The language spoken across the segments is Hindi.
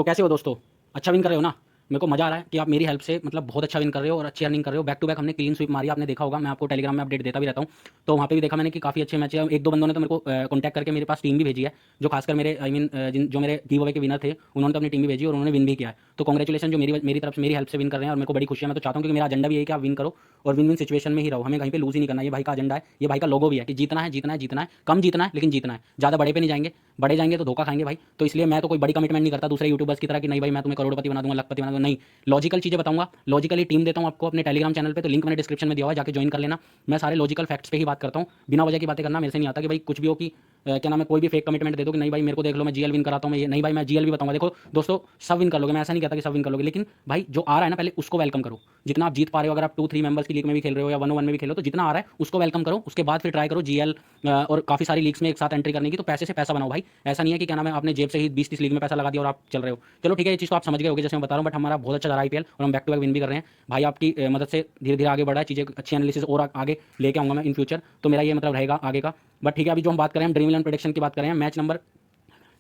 तो कैसे हो दोस्तों? अच्छा विन कर रहे हो ना? मेरे को मज़ा आ रहा है कि आप मेरी हेल्प से मतलब बहुत अच्छा विन कर रहे हो और अच्छी अर्निंग कर रहे हो। बैक टू बैक हमने क्लीन स्वीप मारी, आपने देखा होगा, मैं आपको टेलीग्राम में अपडेट देता भी रहता हूँ। तो वहाँ पे भी देखा मैंने कि काफ़ी अच्छे मैच है। एक दो बंदों ने तो मेरे को कॉन्टैक्ट करके मेरे पास टीम भी भेजी है, जो खासकर मेरे आई मीन जो मेरे गिव अवे के विनर थे, उन्होंने तो अपनी टीम भी भेजी और उन्होंने विन भी किया है। तो कांग्रेचुलेसन जो मेरी तरफ से मेरी हेल्प से विन कर रहे हैं और मेरे को बड़ी खुशी है। मैं तो चाहता हूँ, क्योंकि मेरा एजेंडा भी है कि आप विन करो और विन विन सिचुएशन में ही रहो, हमें कहीं पे लूज ही नहीं करना। ये भाई का एजेंडा है, ये भाई का लोगो भी है कि जीतना है, जीतना है, जीतना है, कम जीतना है लेकिन जीतना है। ज़्यादा बड़े पे नहीं जाएंगे, बड़े जाएंगे तो धोखा खाएंगे भाई। तो इसलिए मैं तो कोई बड़ी कमिटमेंट नहीं करता दूसरे यूट्यूबर्स की तरह कि नहीं भाई मैं तुम्हें करोड़पति बना दूंगा, लखपति बना दूंगा। नहीं, लॉजिकल चीज़ें बताऊंगा, लॉजिकली टीम देता हूँ आपको अपने टेलीग्राम चैनल पे। तो लिंक मैंने डिस्क्रिप्शन में दिया हुआ है, जाके ज्वाइन कर लेना। मैं सारे लॉजिकल फैक्ट्स पे ही बात करता हूँ, बिना वजह की बातें करना मेरे से नहीं आता कि भाई कुछ भी हो कि क्या नाम है, कोई भी फेक कमिटमेंट दे दो कि नहीं भाई मेरे को देख लो मैं जीएल विन कराता हूँ। मैं ये नहीं भाई, मैं जीएल भी बताऊंगा। देखो दोस्तों, सब विन कर लोगे, मैं ऐसा नहीं कहता कि सब विन कर लोगे, लेकिन भाई जो आ रहा है ना पहले उसको वेलकम करो। जितना आप जीत पा रहे हो, अगर आप 2-3 मेंबर्स की लीग में भी खेल रहे हो या 1-on-1 में भी खेल रहे हो, तो जितना आ रहा है उसको वेलकम करो। उसके बाद फिर ट्राई करो जीएल और काफ़ी सारी लीग्स में एक साथ एंट्री करने की। तो पैसे से पैसा बनाओ भाई। ऐसा नहीं है कि क्या नाम है आपने जेब से ही 20-30 लीग में पैसा लगा दिया और आप चल रहे हो। चलो ठीक है, ये चीज़ तो आप समझ गए होगे जैसे मैं बता रहा हूँ, बट हमारा बहुत अच्छा जा रहा है आईपीएल और हम बैक टू बैक विन भी कर रहे हैं। भाई आपकी मदद से धीरे धीरे आगे बढ़ा है, चीज़ें अच्छी एनालिसिस और आगे लेके आऊँगा मैं इन फ्यूचर। तो मेरा ये मतलब रहेगा आगे का। बट ठीक है, अभी जो हम बात करें, हम ड्रीम इलेवन प्रेडिक्शन की बात करें, मैच नंबर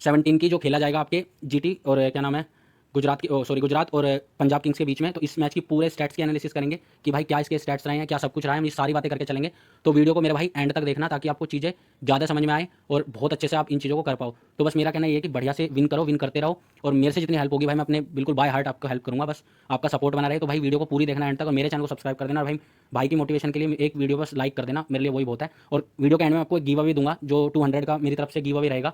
17 की जो खेला जाएगा आपके जीटी और क्या नाम है गुजरात की सॉरी गुजरात और पंजाब किंग्स के बीच में। तो इस मैच की पूरे स्टैट्स की एनालिसिस करेंगे कि भाई क्या इसके स्टैट्स रहे हैं, क्या सब कुछ रहा है, हम ये सारी बातें करके चलेंगे। तो वीडियो को मेरे भाई एंड तक देखना, ताकि आपको चीज़ें ज़्यादा समझ में आए और बहुत अच्छे से आप इन चीज़ों को कर पाओ। तो बस मेरा कहना ये है कि बढ़िया से विन करो, विन करते रहो, और मेरे से जितनी हेल्प होगी भाई मैं अपने बिल्कुल बाय हार्ट आपको हेल्प करूँगा। बस आपका सपोर्ट बना रहे। तो भाई वीडियो को पूरी देखना एंड तक, और मेरे चैनल को सब्सक्राइब कर देना। और भाई की मोटिवेशन के लिए एक वीडियो बस लाइक कर देना, मेरे लिए वही बहुत है। और वीडियो के एंड में आपको एक गिव अवे दूंगा, जो 200 का मेरी तरफ से गिव अवे रहेगा।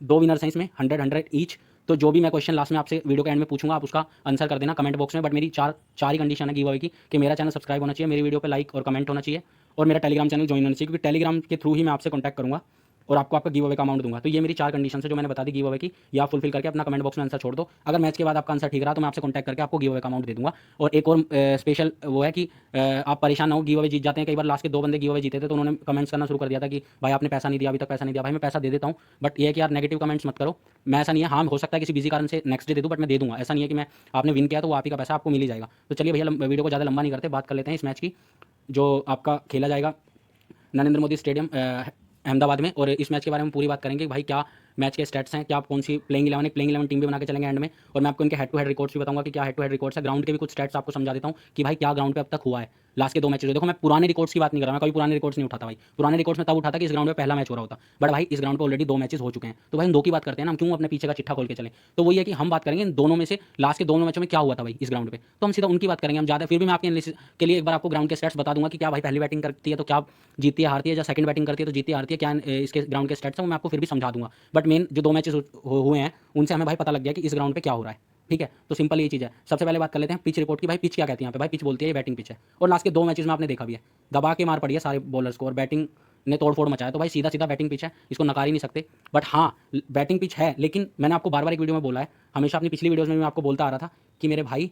दो विनर्स हैं इसमें, 100-100 ईच। तो जो भी मैं क्वेश्चन लास्ट में आपसे वीडियो के एंड में पूछूंगा, आप उसका आंसर कर देना कमेंट बॉक्स में। बट मेरी चार चार ही कंडीशन है गिव अवे की, कि मेरा चैनल सब्सक्राइब होना चाहिए, मेरी वीडियो पे लाइक और कमेंट होना चाहिए, और मेरा टेलीग्राम चैनल ज्वाइन होना चाहिए, क्योंकि टेलीग्राम के थ्रू ही मैं आपसे कॉन्टैक्ट करूँगा और आपको आपका गिव अवे का अमाउंट दूंगा। तो ये मेरी 4 कंडीशन है जो मैंने बता दी गिव अवे की। ये आप फुलफिल करके अपना कमेंट बॉक्स में आंसर छोड़ दो। अगर मैच के बाद आपका आंसर ठीक रहा तो मैं आपसे कॉन्टैक्ट करके आपको गिव अवे का अमाउंट दे दूंगा। और एक और स्पेशल वो है कि आप परेशान ना हो, गिव अवे जीत जाते हैं। कई बार लास्ट के 2 बंदे गिव अवे जीते थे, तो उन्होंने कमेंट्स करना शुरू कर दिया था कि भाई आपने पैसा नहीं दिया, अभी तक पैसा नहीं दिया। भाई मैं पैसा दे देता हूँ, बट ये है कि यार नेगेटिव कमेंट्स मत करो। मैं ऐसा नहीं है, हाँ हो सकता है किसी बिजी कारण से नेक्स्ट डे दे दूँ, बट मैं दे दूंगा। ऐसा नहीं है कि मैं आपने विन किया तो वो आप ही का पैसा आपको मिल ही जाएगा। तो चलिए भैया, वीडियो को ज़्यादा लंबा नहीं करते, बात कर लेते हैं इस मैच की, जो आपका खेला जाएगा नरेंद्र मोदी स्टेडियम अहमदाबाद में। और इस मैच के बारे में पूरी बात करेंगे कि भाई क्या मैच के स्टैट्स हैं, क्या आप कौन सी प्लेइंग 11 टीम भी बना के चलेंगे एंड में। और मैं आपको इनके हेड टू हेड रिकॉर्ड्स भी बताऊंगा कि क्या हेड टू हेड रिकॉर्ड्स है। ग्राउंड के भी कुछ स्टैट्स आपको समझा देता हूँ कि भाई क्या ग्राउंड पे अब तक हुआ है लास्ट के 2 मैचेस। देखो मैं पुराने रिकॉर्ड्स की बात नहीं कर रहा, मैं कभी पुराने रिकॉर्ड्स नहीं उठाता भाई। पुराने रिकॉर्ड्स में तब उठाता कि इस ग्राउंड पे पहला मैच हो रहा होता, बट भाई इस ग्राउंड पे ऑलरेडी 2 मैचेस हो चुके हैं। तो भाई हम 2 की बात करते हैं ना, हम क्यों अपने पीछे का चिट्ठा खोल के चलें। तो वही है कि हम बात करेंगे इन दोनों में से, लास्ट के दोनों मैचों में क्या हुआ था भाई इस ग्राउंड पे, तो हम सीधा उनकी बात करेंगे। हम ज़्यादा फिर भी मैं आपके एनालिसिस के लिए एक बार आपको ग्राउंड के स्टैट्स बता दूंगा कि क्या भाई पहली बैटिंग करती है तो क्या जीतती है हारती है, या सेकंड बैटिंग करती है तो जीतती है हारती है, क्या इसके ग्राउंड के स्टैट्स हैं वो मैं आपको फिर भी समझा दूंगा। बट मेन जो 2 मैचेस हुए हैं उनसे हमें भाई पता लग गया कि इस ग्राउंड पे क्या हो रहा है। ठीक है, तो सिंपल ये चीज़ है। सबसे पहले बात कर लेते हैं पिच रिपोर्ट की। भाई पिच क्या कहती है यहाँ पे, भाई पिच बोलती है ये बैटिंग पिच है। और लास्ट के 2 मैचेस में आपने देखा भी है, दबा के मार पड़ी है सारे बॉलर्स को और बैटिंग ने तोड़फोड़ मचाया। तो भाई सीधा सीधा बैटिंग पिच है, इसको नकार ही नहीं सकते। बट हाँ, बैटिंग पिच है, लेकिन मैंने आपको बार बार एक वीडियो में बोला है, हमेशा अपनी पिछली वीडियोज़ में मैं आपको बोलता आ रहा था कि मेरे भाई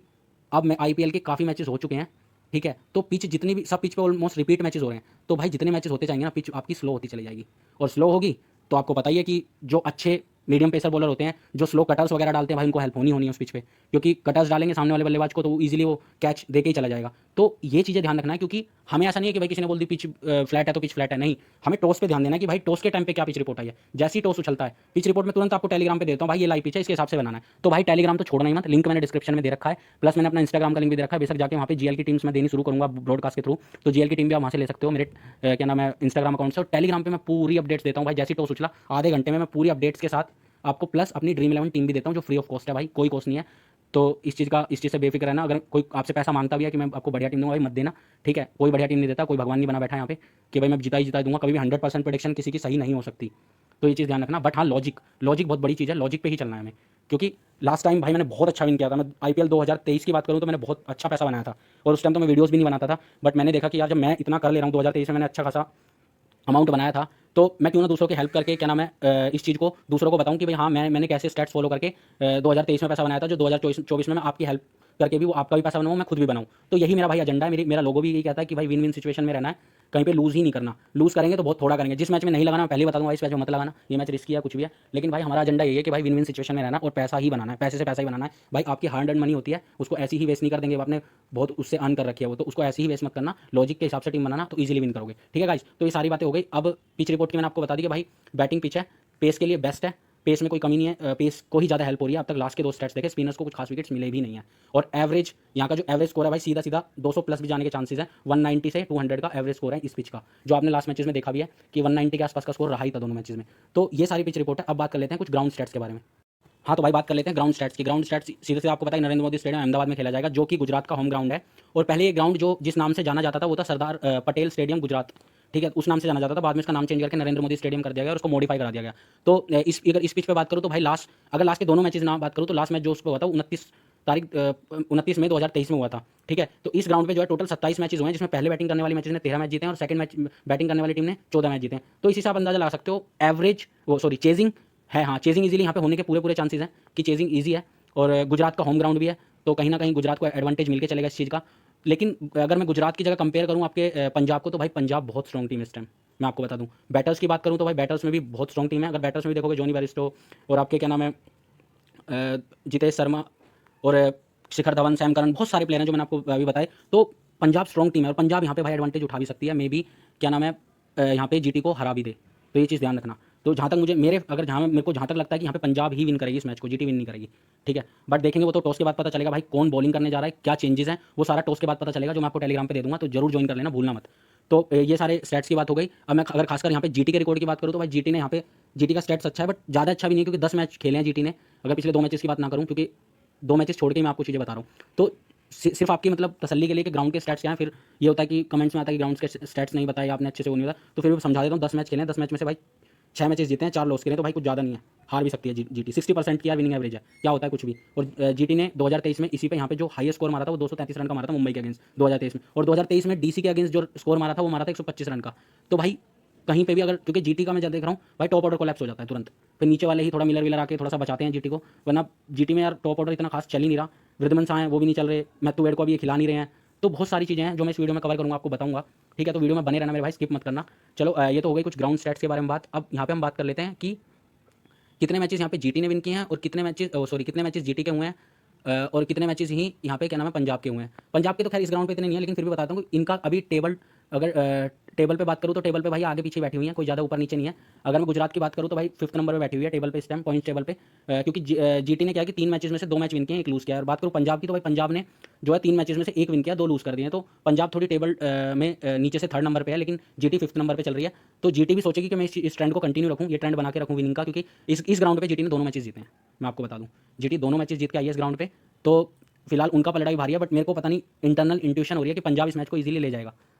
अब मैं आईपीएल के काफ़ी मैचेस हो चुके हैं। ठीक है, तो पिच जितनी भी सब पिच पे ऑलमोस्ट रिपीट मैचेस हो रहे हैं। तो भाई जितने मैचेस होते जाएंगे ना, पिच आपकी स्लो होती चली जाएगी। और स्लो होगी तो आपको पता ही है कि जो अच्छे मीडियम पेसर बॉलर होते हैं, जो स्लो कटर्स वगैरह डालते हैं, भाई उनको हेल्प होनी है उस पिच पे, क्योंकि कटर्स डालेंगे सामने वाले बल्लेबाज को तो ईजिली वो कैच दे के ही चला जाएगा। तो ये चीज़ें ध्यान रखना है, क्योंकि हमें ऐसा नहीं है कि भाई किसी ने बोल दी पिच फ्लैट है तो पिच फ्लैट है। नहीं, हमें टॉस पे ध्यान देना है कि भाई टॉस के टाइम पे क्या पिच रिपोर्ट आई है। जैसे ही टॉस उछलता है, पिच रिपोर्ट में तुरंत आपको टेलीग्राम पे देता हूँ भाई ये लाइव पिच है, इसके हिसाब से बनाना है। तो भाई टेलीग्राम तो छोड़ना ही मत, लिंक मैंने डिस्क्रिप्शन में दे रखा है, प्लस मैंने अपना इंस्टाग्राम का लिंक भी दे रखा है। बेशक जाके वहाँ पे जीएल की टीम्स मैं देनी शुरू करूँगा ब्रॉडकास्ट के थ्रू, तो जीएल की टीम भी आप वहाँ से ले सकते हो मेरे क्या नाम है इंस्टाग्राम अकाउंट से। और टेलीग्राम पे मैं पूरी अपडेट्स देता हूँ भाई, जैसी टॉस उछला आधे घंटे में मैं पूरी अपडेट्स के साथ आपको प्लस अपनी ड्रीम 11 टीम भी देता हूँ, जो फ्री ऑफ कॉस्ट है भाई, कोई कॉस्ट नहीं है। तो इस चीज़ से बेफिक्र रहना। अगर कोई आपसे पैसा मांगता भी है कि मैं आपको बढ़िया टीम दूंगा, भाई मत देना। ठीक है, कोई बढ़िया टीम नहीं देता, कोई भगवान नहीं बना बैठा यहाँ पे कि भाई मैं जिता ही जिता दूंगा। कभी भी 100% प्रेडिक्शन किसी की सही नहीं हो सकती, तो ये चीज़ ध्यान रखना। बट हाँ, लॉजिक लॉजिक बहुत बड़ी चीज़ है, लॉजिक पे ही चलना है हमें। क्योंकि लास्ट टाइम भाई मैंने बहुत अच्छा विन किया था। मैं आईपीएल 2023 की बात करूँ तो मैंने बहुत अच्छा पैसा बनाया था, और उस टाइम तो मैं वीडियोज़ भी नहीं बनाता था। बट मैंने देखा कि यार जब मैं इतना कर ले रहा हूँ, 2023 में मैंने अच्छा खासा अमाउंट बनाया था, तो मैं क्यों ना दूसरों की हेल्प करके क्या नाम है इस चीज़ को दूसरों को बताऊं कि भाई हाँ मैंने कैसे स्टेट्स फॉलो करके 2023 में पैसा बनाया था, जो 2024 में मैं आपकी हेल्प करके भी वो आपका भी पैसा बनाऊँ, मैं खुद भी बनाऊँ। तो यही मेरा भाई एजेंडा है। मेरा लोगो भी यही कहता है कि भाई विन विन सिचुएशन में रहना है, कहीं पे लूज़ ही नहीं करना। लूज़ करेंगे तो बहुत थोड़ा करेंगे। जिस मैच में नहीं लगाना मैं पहले ही बता दूंगा, इस मैच में मत लगाना, ये मैच रिस्की है कुछ भी है। लेकिन भाई हमारा एजेंडा यही है कि भाई विन विन सिचुएशन में रहना और पैसा ही बनाना है, पैसे से पैसा ही बनाना है। भाई आपकी हार्ड अर्न मनी होती है, उसको ऐसी ही वेस्ट नहीं कर देंगे, आपने बहुत उससे अर्न कर रखी है वो, तो उसको ऐसे ही वेस्ट मत करना। लॉजिक के हिसाब से टीम बनाना, तो ईजिली विन करोगे। ठीक है गाइस, तो ये सारी बातें हो गई। अब पिच रिपोर्ट की मैंने आपको बता दी कि भाई बैटिंग पिच है, पेस के लिए बेस्ट है, पेस में कोई कमी नहीं है, पेस को ही ज़्यादा हेल्प हो रही है। अब तक लास्ट के 2 स्टैट्स देखे, स्पिनर्स को कुछ खास विकेट्स मिले भी नहीं है। और एवरेज यहाँ का जो एवरेज स्कोर है भाई, सीधा सीधा 200 प्लस भी जाने के चांसेस है। 190 से 200 का एवरेज स्कोर है इस पिच का, जो आपने लास्ट मैचेस में देखा भी है कि 190 के आसपास का स्कोर रहा ही था दोनों मैचेस में। तो ये सारी पिच रिपोर्ट है। अब बात कर लेते हैं कुछ ग्राउंड स्टैट्स के बारे में। हाँ तो भाई बात कर लेते हैं ग्राउंड स्टैट्स की। ग्राउंड स्टैट्स सीधे से आपको पता है नरेंद्र मोदी स्टेडियम अहमदाबाद में खेला जाएगा, जो कि गुजरात का होम ग्राउंड है। और पहले ये ग्राउंड जो जिस नाम से जाना जाता था वो था सरदार पटेल स्टेडियम गुजरात, ठीक है, उस नाम से जाना जाता था। बाद में इसका नाम चेंज करके नरेंद्र मोदी स्टेडियम कर दिया गया और उसको मॉडिफाई करा दिया गया। तो अगर इस पिच पे बात करूँ तो भाई अगर लास्ट के दोनों मैचेस ना बात करूँ तो लास्ट मैच जो उसको हुआ था 29 मई 2023 में हुआ था, ठीक है। तो इस ग्राउंड पे जो है टोटल 27 मैचेस हुए हैं, जिसमें पहले बैटिंग करने वाली मैचेस ने 13 मैच जीते हैं और सेकंड मैच बैटिंग करने वाली टीम ने 14 मैच जीते हैं। तो इस हिसाब से अंदाजा लगा सकते हो एवरेज चेजिंग है। हाँ चेजिंग इजीली यहाँ पे होने के पूरे चांसेस हैं कि चेजिंग ईजी है, और गुजरात का होम ग्राउंड भी है, तो कहीं ना कहीं गुजरात को एडवांटेज मिलकर चलेगा इस चीज़ का। लेकिन अगर मैं गुजरात की जगह कंपेयर करूँ आपके पंजाब को, तो भाई पंजाब बहुत स्ट्रॉन्ग टीम है इस टाइम। मैं आपको बता दूं, बैटर्स की बात करूं तो भाई बैटर्स में भी बहुत स्ट्रॉन्ग टीम है। अगर बैटर्स में भी देखोगे जॉनी बेयरस्टो और आपके क्या नाम है जितेश शर्मा और शिखर धवन, सैम करन, बहुत सारे प्लेयर हैं जो मैंने आपको अभी बताए। तो पंजाब स्ट्रॉन्ग टीम है और पंजाब यहाँ पे भाई एडवांटेज उठा भी सकती है, मे बी क्या नाम है यहाँ पे जीटी को हरा भी दे। तो ये चीज़ ध्यान रखना। तो जहाँ तक मुझे मेरे को जहाँ तक लगता है कि यहाँ पे पंजाब ही विन करेगी इस मैच को, जीटी विन नहीं करेगी, ठीक है। बट देखेंगे वो तो टॉस के बाद पता चलेगा भाई कौन बॉलिंग करने जा रहा है, क्या चेंजेस हैं, वो सारा टॉस के बाद पता चलेगा, जो मैं आपको टेलीग्राम पे दे दूंगा, तो जरूर ज्वाइन कर लेना, भूलना मत। तो ये सारे स्टैट्स की बात हो गई। अब मैं अगर खासकर यहाँ पे जीटी के रिकॉर्ड की बात करूँ तो भाई जीटी ने यहाँ पे जीटी का स्टैट्स अच्छा है, बट ज़्यादा अच्छा भी नहीं है, क्योंकि 10 मैच खेले हैं जीटी ने। अगर पिछले 2 मैचेस की बात ना करूँ, क्योंकि 2 मैचेस छोड़ के मैं आपको चीज़ें बता रहा हूँ, तो सिर्फ आपकी मतलब तसल्ली के लिए कि ग्राउंड के स्टैट्स क्या हैं। फिर ये होता है कि कमेंट्स में आता है कि ग्राउंड के स्टैट्स नहीं बताए आपने अच्छे से, वो नहीं बताया, तो फिर भी समझा देता हूँ। 10 मैच खेले हैं, 10 मैच में से भाई 6 मैचेस जीते हैं, 4 लॉस करे, तो भाई कुछ ज़्यादा नहीं है, हार भी सकती है जीटी। 60% की यार विनिंग एवरेज है, क्या होता है कुछ भी। और जीटी ने 2023 में इसी पे यहाँ पे जो हाईएस्ट स्कोर मारा था वो 233 रन का मारा था मुंबई के अगेंस्ट 2023 में, और 2023 में डीसी के अगेंस्ट जो स्कोर मारा था वो मारा था 125 रन का। तो भाई कहीं पे भी अगर, क्योंकि जीटी का मैं जब देख रहा हूँ भाई टॉप ऑर्डर कोलैप्स हो जाता है तुरंत, फिर नीचे वाले ही थोड़ा मिलर विलर आके थोड़ा सा बचाते हैं जीटी को, वरना जीटी में यार टॉप ऑर्डर इतना खास चल ही नहीं रहा। वृद्धमन शाह हैं वो भी नहीं चल रहे, मैथ्यू वेड को अभी ये खिला नहीं रहे हैं। तो बहुत सारी चीज़ें हैं जो मैं इस वीडियो में कवर करूँगा, आपको बताऊंगा, ठीक है। तो वीडियो में बने रहना मेरे भाई, स्किप मत करना। चलो ये तो हो गई कुछ ग्राउंड स्टैट्स के बारे में बात। अब यहाँ पे हम बात कर लेते हैं कि कितने मैचेस यहाँ पे जीटी ने विन किए हैं और कितने मैचेस जीटी के हुए हैं, और कितने मैचेस ही यहाँ पे क्या नाम है पंजाब के हुए हैं। पंजाब के तो खैर इस ग्राउंड पे इतने नहीं है, लेकिन फिर भी बताता हूँ कि इनका अभी टेबल पे बात करूँ तो टेबल पे भाई आगे पीछे बैठी हुई है, कोई ज़्यादा ऊपर नीचे नहीं है। अगर मैं गुजरात की बात करूँ तो भाई 5th नंबर पे बैठी हुई है टेबल पे इस टाइम, पॉइंट्स टेबल पे, क्योंकि जीटी ने क्या कि 3 मैचेस में से 2 मैच विन किए हैं, 1 लूज़ किया है। और बात करूँ पंजाब की तो भाई पंजाब ने जो है 3 मैचेस में से 1 विन किया, 2 लूज़ कर दिए हैं। तो पंजाब थोड़ी टेबल में नीचे से 3rd नंबर पे है, लेकिन जीटी 5th नंबर पे चल रही है। तो जीटी भी सोचेगी कि मैं इस ट्रेंड को कंटिन्यू रखूँ, ये ट्रेंड बना के रखूँ विनिंग का, क्योंकि इस ग्राउंड पे जीटी ने दोनों मैचेस जीते हैं। मैं आपको बता दूँ जीटी दोनों मैचेस जीत के आई है इस ग्राउंड पे। तो फिलहाल उनका पलड़ा भी भारी है, बट मेरे को पता नहीं इंटरनल इंट्यूशन हो रही है कि पंजाब इस मैच को इजीली ले जाएगा।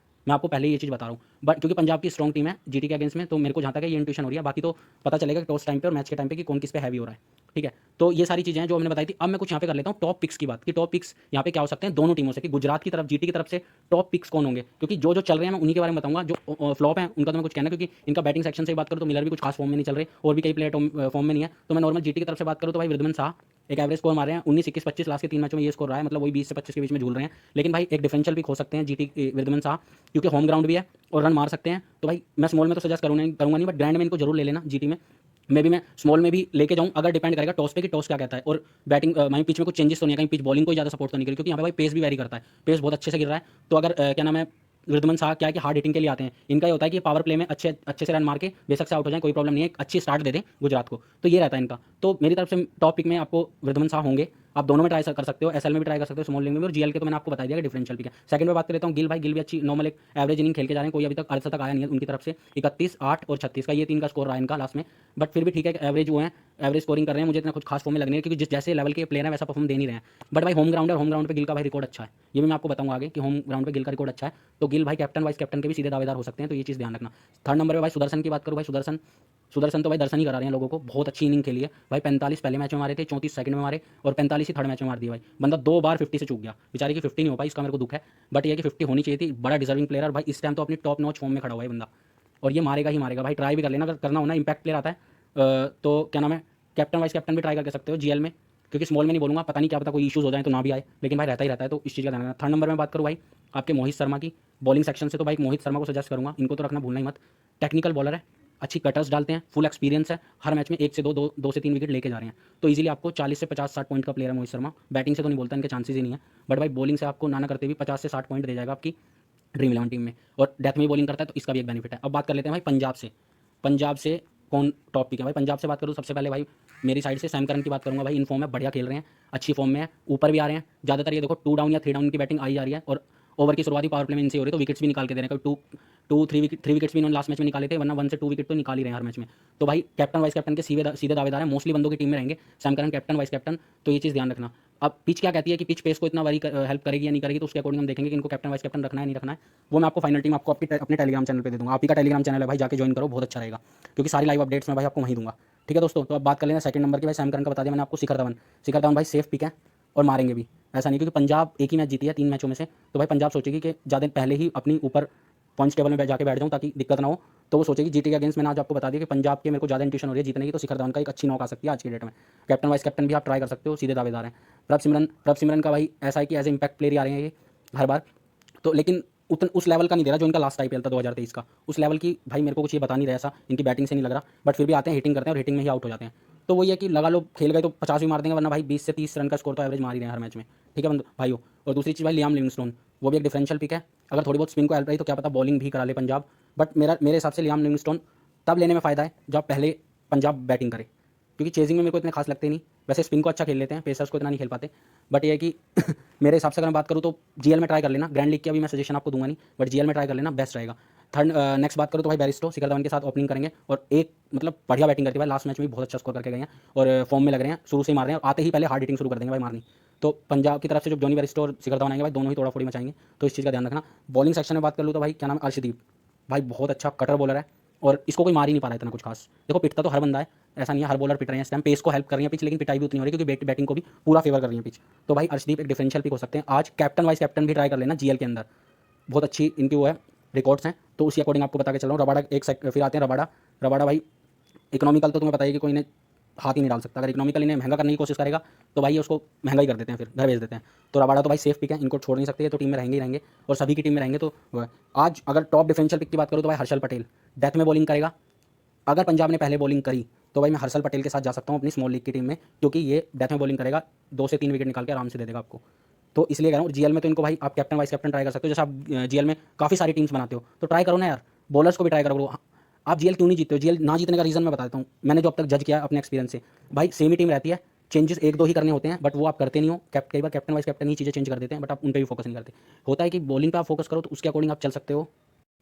मैं आपको पहले ही ये चीज़ बता रहा हूँ, बट क्योंकि पंजाब की स्ट्रॉन्ग टीम है जीटी के अगेंस्ट में, तो मेरे को जहाँ तक है ये इंट्यूशन हो रही है। बाकी तो पता चलेगा कि टॉस टाइम पे और मैच के टाइम पे कि कौन किस पे हैवी हो रहा है, ठीक है। तो ये सारी चीज़ें हैं जो हमने बताई थी। अब मैं कुछ यहाँ पे कर लेता हूँ टॉप पिक्स की बात, कि टॉप पिक्स यहाँ पे क्या हो सकते हैं दोनों टीमों से, कि गुजरात की तरफ जीटी की तरफ से टॉप पिक्स कौन होंगे, क्योंकि जो चल रहे हैं मैं उन्हीं के बारे में बताऊंगा। जो फ्लॉप है उनका तो मैं कुछ कहना, क्योंकि इनका बैटिंग सेक्शन से बात करूँ तो मिलर भी कुछ खास फॉर्म में नहीं चल रहे, और भी कई प्लेयर फॉर्म में नहीं है। तो मैं नॉर्मल जीटी की तरफ से बात करूँ तो भाई वृद्धमन शाह एक एवरेज स्कोर मारे हैं 19, 21, 25 लास्ट के 3 मैचों में ये स्कोर रहा है, मतलब वही 20 से 25 के बीच में झूल रहे हैं। लेकिन भाई एक डिफरेंशियल भी खो सकते हैं जीटी वृद्धमन शाह, क्योंकि होम ग्राउंड भी है और रन मार सकते हैं। तो भाई मैं स्मॉल में तो सजेस्ट करूंगा नहीं, बट ग्रैंड में इनको जरूर ले लेना जीटी में। मैं स्मॉल में भी लेके जाऊँ, अगर डिपेंड करेगा टॉस पे कि टॉस क्या कहता है, और बैटिंग माई पिच में कुछ चेंजेस तो नहीं है, कहीं पिच बॉलिंग को ज़्यादा सपोर्ट तो नहीं करेगी, क्योंकि यहाँ पे भाई पेस भी वेरी करता है, पेस बहुत अच्छे से गिर रहा है। तो अगर क्या नाम है वृद्धमन शाह क्या है कि हार्ड हिटिंग के लिए आते हैं, इनका ये होता है कि पावर प्ले में अच्छे से रन मार के बेशक से आउट हो जाए, कोई प्रॉब्लम नहीं है, अच्छी स्टार्ट दे दें गुजरात को। तो ये रहता है इनका। तो मेरी तरफ से टॉप पिक में आपको वृद्धमन शाह होंगे। आप दोनों में ट्राई कर सकते हो, एसएल में भी ट्राई कर सकते हो, स्मॉल लीग में भी, और जीएल के तो मैंने आपको बता दिया कि डिफरेंशियल पिक है। सेकंड में बात कर लेता हूँ गिल भाई, गिल भी अच्छी नॉर्मल एक एवरेज इनिंग खेल के जा रहे हैं, कोई अभी तक अर्थ तक आया नहीं है उनकी तरफ से। 31, 8 और 36 का ये 3 का स्कोर रहा है इनका लास्ट में, बट फिर भी ठीक है, एवरेज वो है, एवरेज स्कोरिंग कर रहे हैं। मुझे इतना कुछ खास फॉर्म में लग नहीं है, क्योंकि जिस जैसे लेवल के प्लेयर है वैसा परफॉर्म दे नहीं रहे हैं। बट भाई होम ग्राउंड है, होम ग्राउंड पे गिल का भाई रिकॉर्ड अच्छा है, ये भी मैं आपको बताऊंगा आगे कि होम ग्राउंड पे गिल का रिकॉर्ड अच्छा है। तो गिल भाई कैप्टन वाइस कैप्टन के भी सीधे दावेदार हो सकते हैं, तो ये चीज़ ध्यान रखना। 3rd नंबर पर भाई सुदर्शन की बात करूँ, भाई सुदर्शन तो भाई दर्शन ही करा रहे हैं लोगों को, बहुत अच्छी इनिंग खेली है भाई। 45 पहले मैच में मारे थे, 34 सेकंड में मारे, और 45 ही 3rd मैच में मार दिया भाई। बंदा 2 बार 50 से चूक गया, बेचारे की 50 नहीं हो पाई, इसका मेरे को दुख है। बट ये कि 50 होनी चाहिए थी, बड़ा डिजर्विंग प्लेयर और भाई इस टाइम तो अपनी टॉप नॉच फॉर्म में खड़ा हुआ है बंदा, और ये मारेगा ही मारेगा भाई। ट्राई भी कर लेना, अगर करना होना, इंपैक्ट प्लेयर आता है तो क्या नाम है कैप्टन वाइस कैप्टन भी ट्राई करके सकते हो जीएल में, क्योंकि स्मॉल में नहीं बोलूँगा, पता नहीं क्या पता कोई इशूज़ हो जाए तो ना भी आए, लेकिन भाई रहता ही रहता है, तो इस चीज़ का ध्यान रखना। 3rd नंबर में बात करूँ भाई आपके मोहित शर्मा की, बॉलिंग सेक्शन से तो भाई मोहित शर्मा को सजेस्ट करूँगा, इनको तो रखना भूलना ही मत। टेक्निकल बॉलर है, अच्छी कटर्स डालते हैं, फुल एक्सपीरियंस है, हर मैच में 1 से 2 से 3 विकेट लेके जा रहे हैं। तो इजीली आपको 40 से 50-60 पॉइंट का प्लेयर है मोहित शर्मा। बैटिंग से तो नहीं बोलता, इनके चांसेस ही नहीं है, बट भाई बॉलिंग से आपको नाना करते भी 50 से 60 पॉइंट दे जाएगा आपकी ड्रीम 11 टीम में, और डेथ में बॉलिंग करता है, तो इसका भी एक बेनिफिट है। अब बात कर लेते हैं भाई पंजाब से कौन टॉप पिक है भाई। पंजाब से बात करूँ सबसे पहले भाई मेरी साइड से सैम करन की बात करूँगा भाई। इन फॉर्म में बढ़िया खेल रहे हैं, अच्छी फॉर्म में है, ऊपर भी आ रहे हैं ज़्यादातर। ये देखो 2 डाउन या 3 डाउन की बैटिंग आई जा रही है और ओवर की शुरुआती पावर प्ले में इनसे हो रही है, तो विकेट्स भी निकाल के दे रहे हैं। कभी 3 विकेट्स भी इन्होंने लास्ट मैच में निकाले थे, वरना 1 से 2 विकेट तो निकाल ही रहे हैं हर मैच में। तो भाई कैप्टन वाइस कैप्टन के सीधे दावेदार हैं, मोस्टली बंदों की टीम में रहेंगे Sam Curran captain vice captain. तो ये चीज़ ध्यान रखना। अब पिच क्या कहती है कि पिच पेस को इतना वरी हेल्प करेगी या नहीं करेगी, तो उसके अकॉर्डिंग हम देखेंगे कि इनको कैप्टन वाइस कैप्टन रखना है नहीं रखना है। वो मैं आपको फाइनल टीम आपको अपने टेलीग्राम चैनल पे दे दूँगा। आप ही का टेलीग्राम चैनल है भाई, जाके ज्वाइन करो, बहुत अच्छा रहेगा, क्योंकि सारी लाइव अपडेट्स मैं भाई आपको वहीं दूंगा। ठीक है दोस्तों, तो अब बात कर लेना सेकंड नंबर की। भाई सैम करन का बता दिया मैंने आपको। शिखर धवन भाई सेफ पिक है और मारेंगे भी, ऐसा नहीं, क्योंकि पंजाब एक ही मैच जीती है 3 मैचों में से। तो भाई पंजाब सोचेगी कि ज़्यादा पहले ही अपनी ऊपर पॉइंट्स टेबल में जाके बैठ जाऊँ ताकि दिक्कत ना हो। तो वो सोचेगी जीटी के अगेंस्ट। मैंने आज आपको बता दिया कि पंजाब के मेरे को ज़्यादा इंट्यूशन हो रही है जीतने की, तो शिखर धवन का एक अच्छी नॉक आ सकती है आज की डेट में। कैप्टन वाइस कैप्टन भी आप ट्राई कर सकते हो, सीधे दावेदार हैं। प्रभ सिमरन का भाई ऐसा है कि एज ए इम्पैक्ट प्लेयर ही आ रहे हैं ये हर बार, तो लेकिन उस लेवल का नहीं दे रहा जो इनका लास्ट आईपीएल था 2023 का। उस लेवल की भाई मेरे को कुछ ये बता नहीं रहा, ऐसा इनकी बैटिंग से नहीं लग रहा, बट फिर भी आते हैं, हिटिंग करते हैं और हिटिंग में ही आउट हो जाते हैं। तो वही है कि लगा लो खेल गए तो 50 भी मार देंगे, वरना भाई 20 से 30 रन का स्कोर तो एवरेज मार ही रहे हैं हर मैच में। ठीक है भाइयों। और दूसरी चीज़ भाई लियाम लिविंगस्टोन, वो भी एक डिफरेंशियल पिक है। अगर थोड़ी बहुत स्पिन को हेल्प रही तो क्या पता बॉलिंग भी करा ले पंजाब, बट मेरे हिसाब से लियाम लिविंगस्टोन तब लेने में फ़ायदा है जब पहले पंजाब बैटिंग करे, क्योंकि चेजिंग में मेरे को इतने खास लगते नहीं। वैसे स्पिन को अच्छा खेल लेते हैं, पेसर्स को इतना नहीं खेल पाते, बट ये है कि मेरे हिसाब से अगर मैं बात करूँ तो जीएल में ट्राई कर लेना। ग्रैंड लीग की अभी मैं सजेशन आपको दूंगा नहीं, बट जीएल में ट्राई कर लेना, बेस्ट रहेगा। नेक्स्ट बात करूँ तो भाई बैरिस्टो शिखर धवन के साथ ओपनिंग करेंगे और एक मतलब बढ़िया बैटिंग करके भाई लास्ट मैच में भी बहुत अच्छा स्कोर करके गए हैं और फॉर्म में लग रहे हैं, शुरू से ही मार रहे हैं, आते ही पहले हार्ड हिटिंग शुरू कर देंगे भाई मारनी। तो पंजाब की तरफ से जो जॉनी बैरिस्टो और शिखर धवन आएंगे भाई, दोनों ही तोड़ा फोड़ी मचाएंगे, तो इस चीज़ का ध्यान रखना। बॉलिंग सेक्शन में बात कर लूँ तो भाई क्या नाम है, अर्शदीप भाई बहुत अच्छा कटर बॉलर है और इसको कोई मार ही नहीं पा रहा है इतना कुछ खास। देखो पिटता तो हर बंदा है, ऐसा नहीं है, हर बॉलर पिट रहे हैं इस टाइम, पेस को हेल्प कर रही है पिच, लेकिन पिटाई भी उतनी हो रही है क्योंकि बैटिंग को भी पूरा फेवर कर रही है पिच। तो भाई अर्शदीप एक डिफरेंशियल पिक हो सकते हैं आज। कैप्टन वाइस कैप्टन भी ट्राई कर लेना जीएल के अंदर, बहुत अच्छी इनकी वो है रिकॉर्ड्स हैं, तो उसी अकॉर्डिंग आपको बता के चल रहा हूँ। रबाडा फिर आते हैं रबाडा भाई इकोनॉमिकल तो तुम्हें पता है कि कोई इन्हें हाथ ही नहीं डाल सकता। अगर इकोनॉमिकल इन्हें महंगा करने की कोशिश करेगा तो भाई उसको महंगा ही कर देते हैं, फिर घर भेज देते हैं। तो रबाडा तो भाई सेफ पिक है, इनको छोड़ नहीं सकते, तो टीम में रहेंगे ही रहेंगे और सभी की टीम में रहेंगे। तो आज अगर टॉप डिफरेंशियल पिक की बात करूँ तो भाई हर्षल पटेल डेथ में बॉलिंग करेगा। अगर पंजाब ने पहले बॉलिंग करी तो भाई मैं हर्षल पटेल के साथ जा सकता हूँ अपनी स्मॉल लीग की टीम में, क्योंकि ये डेथ में बॉलिंग करेगा, 2 से 3 विकेट निकाल के आराम से दे देगा आपको। तो इसलिए कह रहा हूँ जीएल में तो इनको भाई आप कैप्टन वाइस कैप्टन ट्राई कर सकते हो। जैसे आप जीएल में काफ़ी सारी टीम्स बनाते हो तो ट्राई करो ना यार, बॉलर्स को भी ट्राई करो। आप जीएल क्यों नहीं जीतते हो? जीएल ना जीतने का रीज़न मैं बता देता हूँ, मैंने जो अब तक जज किया अपने एक्सपीरियंस से। भाई सेम ही टीम रहती है, चेंजेस 1-2 ही करने होते हैं, बट वो आप करते नहीं हो। कई बार कैप्टन वाइस कैप्टन ही चीज़ें चेंज कर देते हैं, बट आप उन पर भी फोकस नहीं करते। होता है कि बॉलिंग पे आप फोकस करो तो उसके अकॉर्डिंग आप चल सकते हो।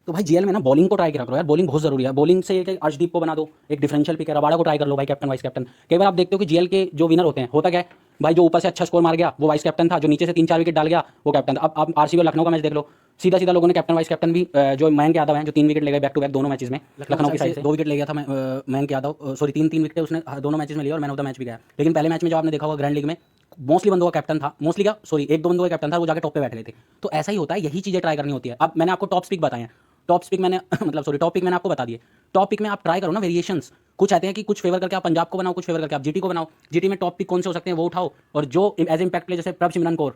तो भाई जीएल में ना बॉलिंग को ट्राई करा करो यार, बॉलिंग बहुत जरूरी है। बॉलिंग से एक अर्शदीप को बना दो, एक डिफरेंशियल पिक है, रबाडा को ट्राई कर लो भाई कैप्टन वाइस कैप्टन। कई बार आप देखते हो कि जीएल के जो विनर होते हैं, होता क्या है भाई, जो ऊपर से अच्छा स्कोर मार गया वो वाइस कैप्टन था, जो नीचे से 3-4 विकेट डाल गया वो कैप्टन था। अब आप आरसीबी और लखनऊ का मैच देख लो, सीधा सीधा लोगों ने कैप्टन वाइस कैप्टन भी जो मयंक यादव हैं जो 3 विकेट ले गए बैक टू बैक दोनों मैचेस में। लखनऊ की साइड से 2 विकेट ले गया था मयंक यादव, सॉरी 3 विकेट उसने दोनों मैचेस में लिया और मैन ऑफ द मैच भी गया। लेकिन पहले मैच में जो आपने देखा होगा ग्रैंड लीग में मोस्टली बंदों का कैप्टन था, मोस्टली क्या सॉरी 1-2 बंदों का कैप्टन था, वो जाकर टॉप पे बैठ गए थे। तो ऐसा ही होता है, यही चीज़ें ट्राई करनी होती है। अब मैंने आपको टॉप स्पिक बताए हैं, टॉप स्पिक मैंने मतलब सॉरी टॉप पिक मैंने आपको बता दिए। टॉप पिक में आप ट्राई करो ना वेरिएशंस, कुछ आते हैं कि कुछ फेवर करके आप पंजाब को बनाओ, कुछ फेवर करके आप जीटी को बनाओ। जीटी में टॉप पिक कौन से हो सकते हैं वो उठाओ, और जो एज इंपैक्ट प्लेयर जैसे प्रभ सिमरन कौर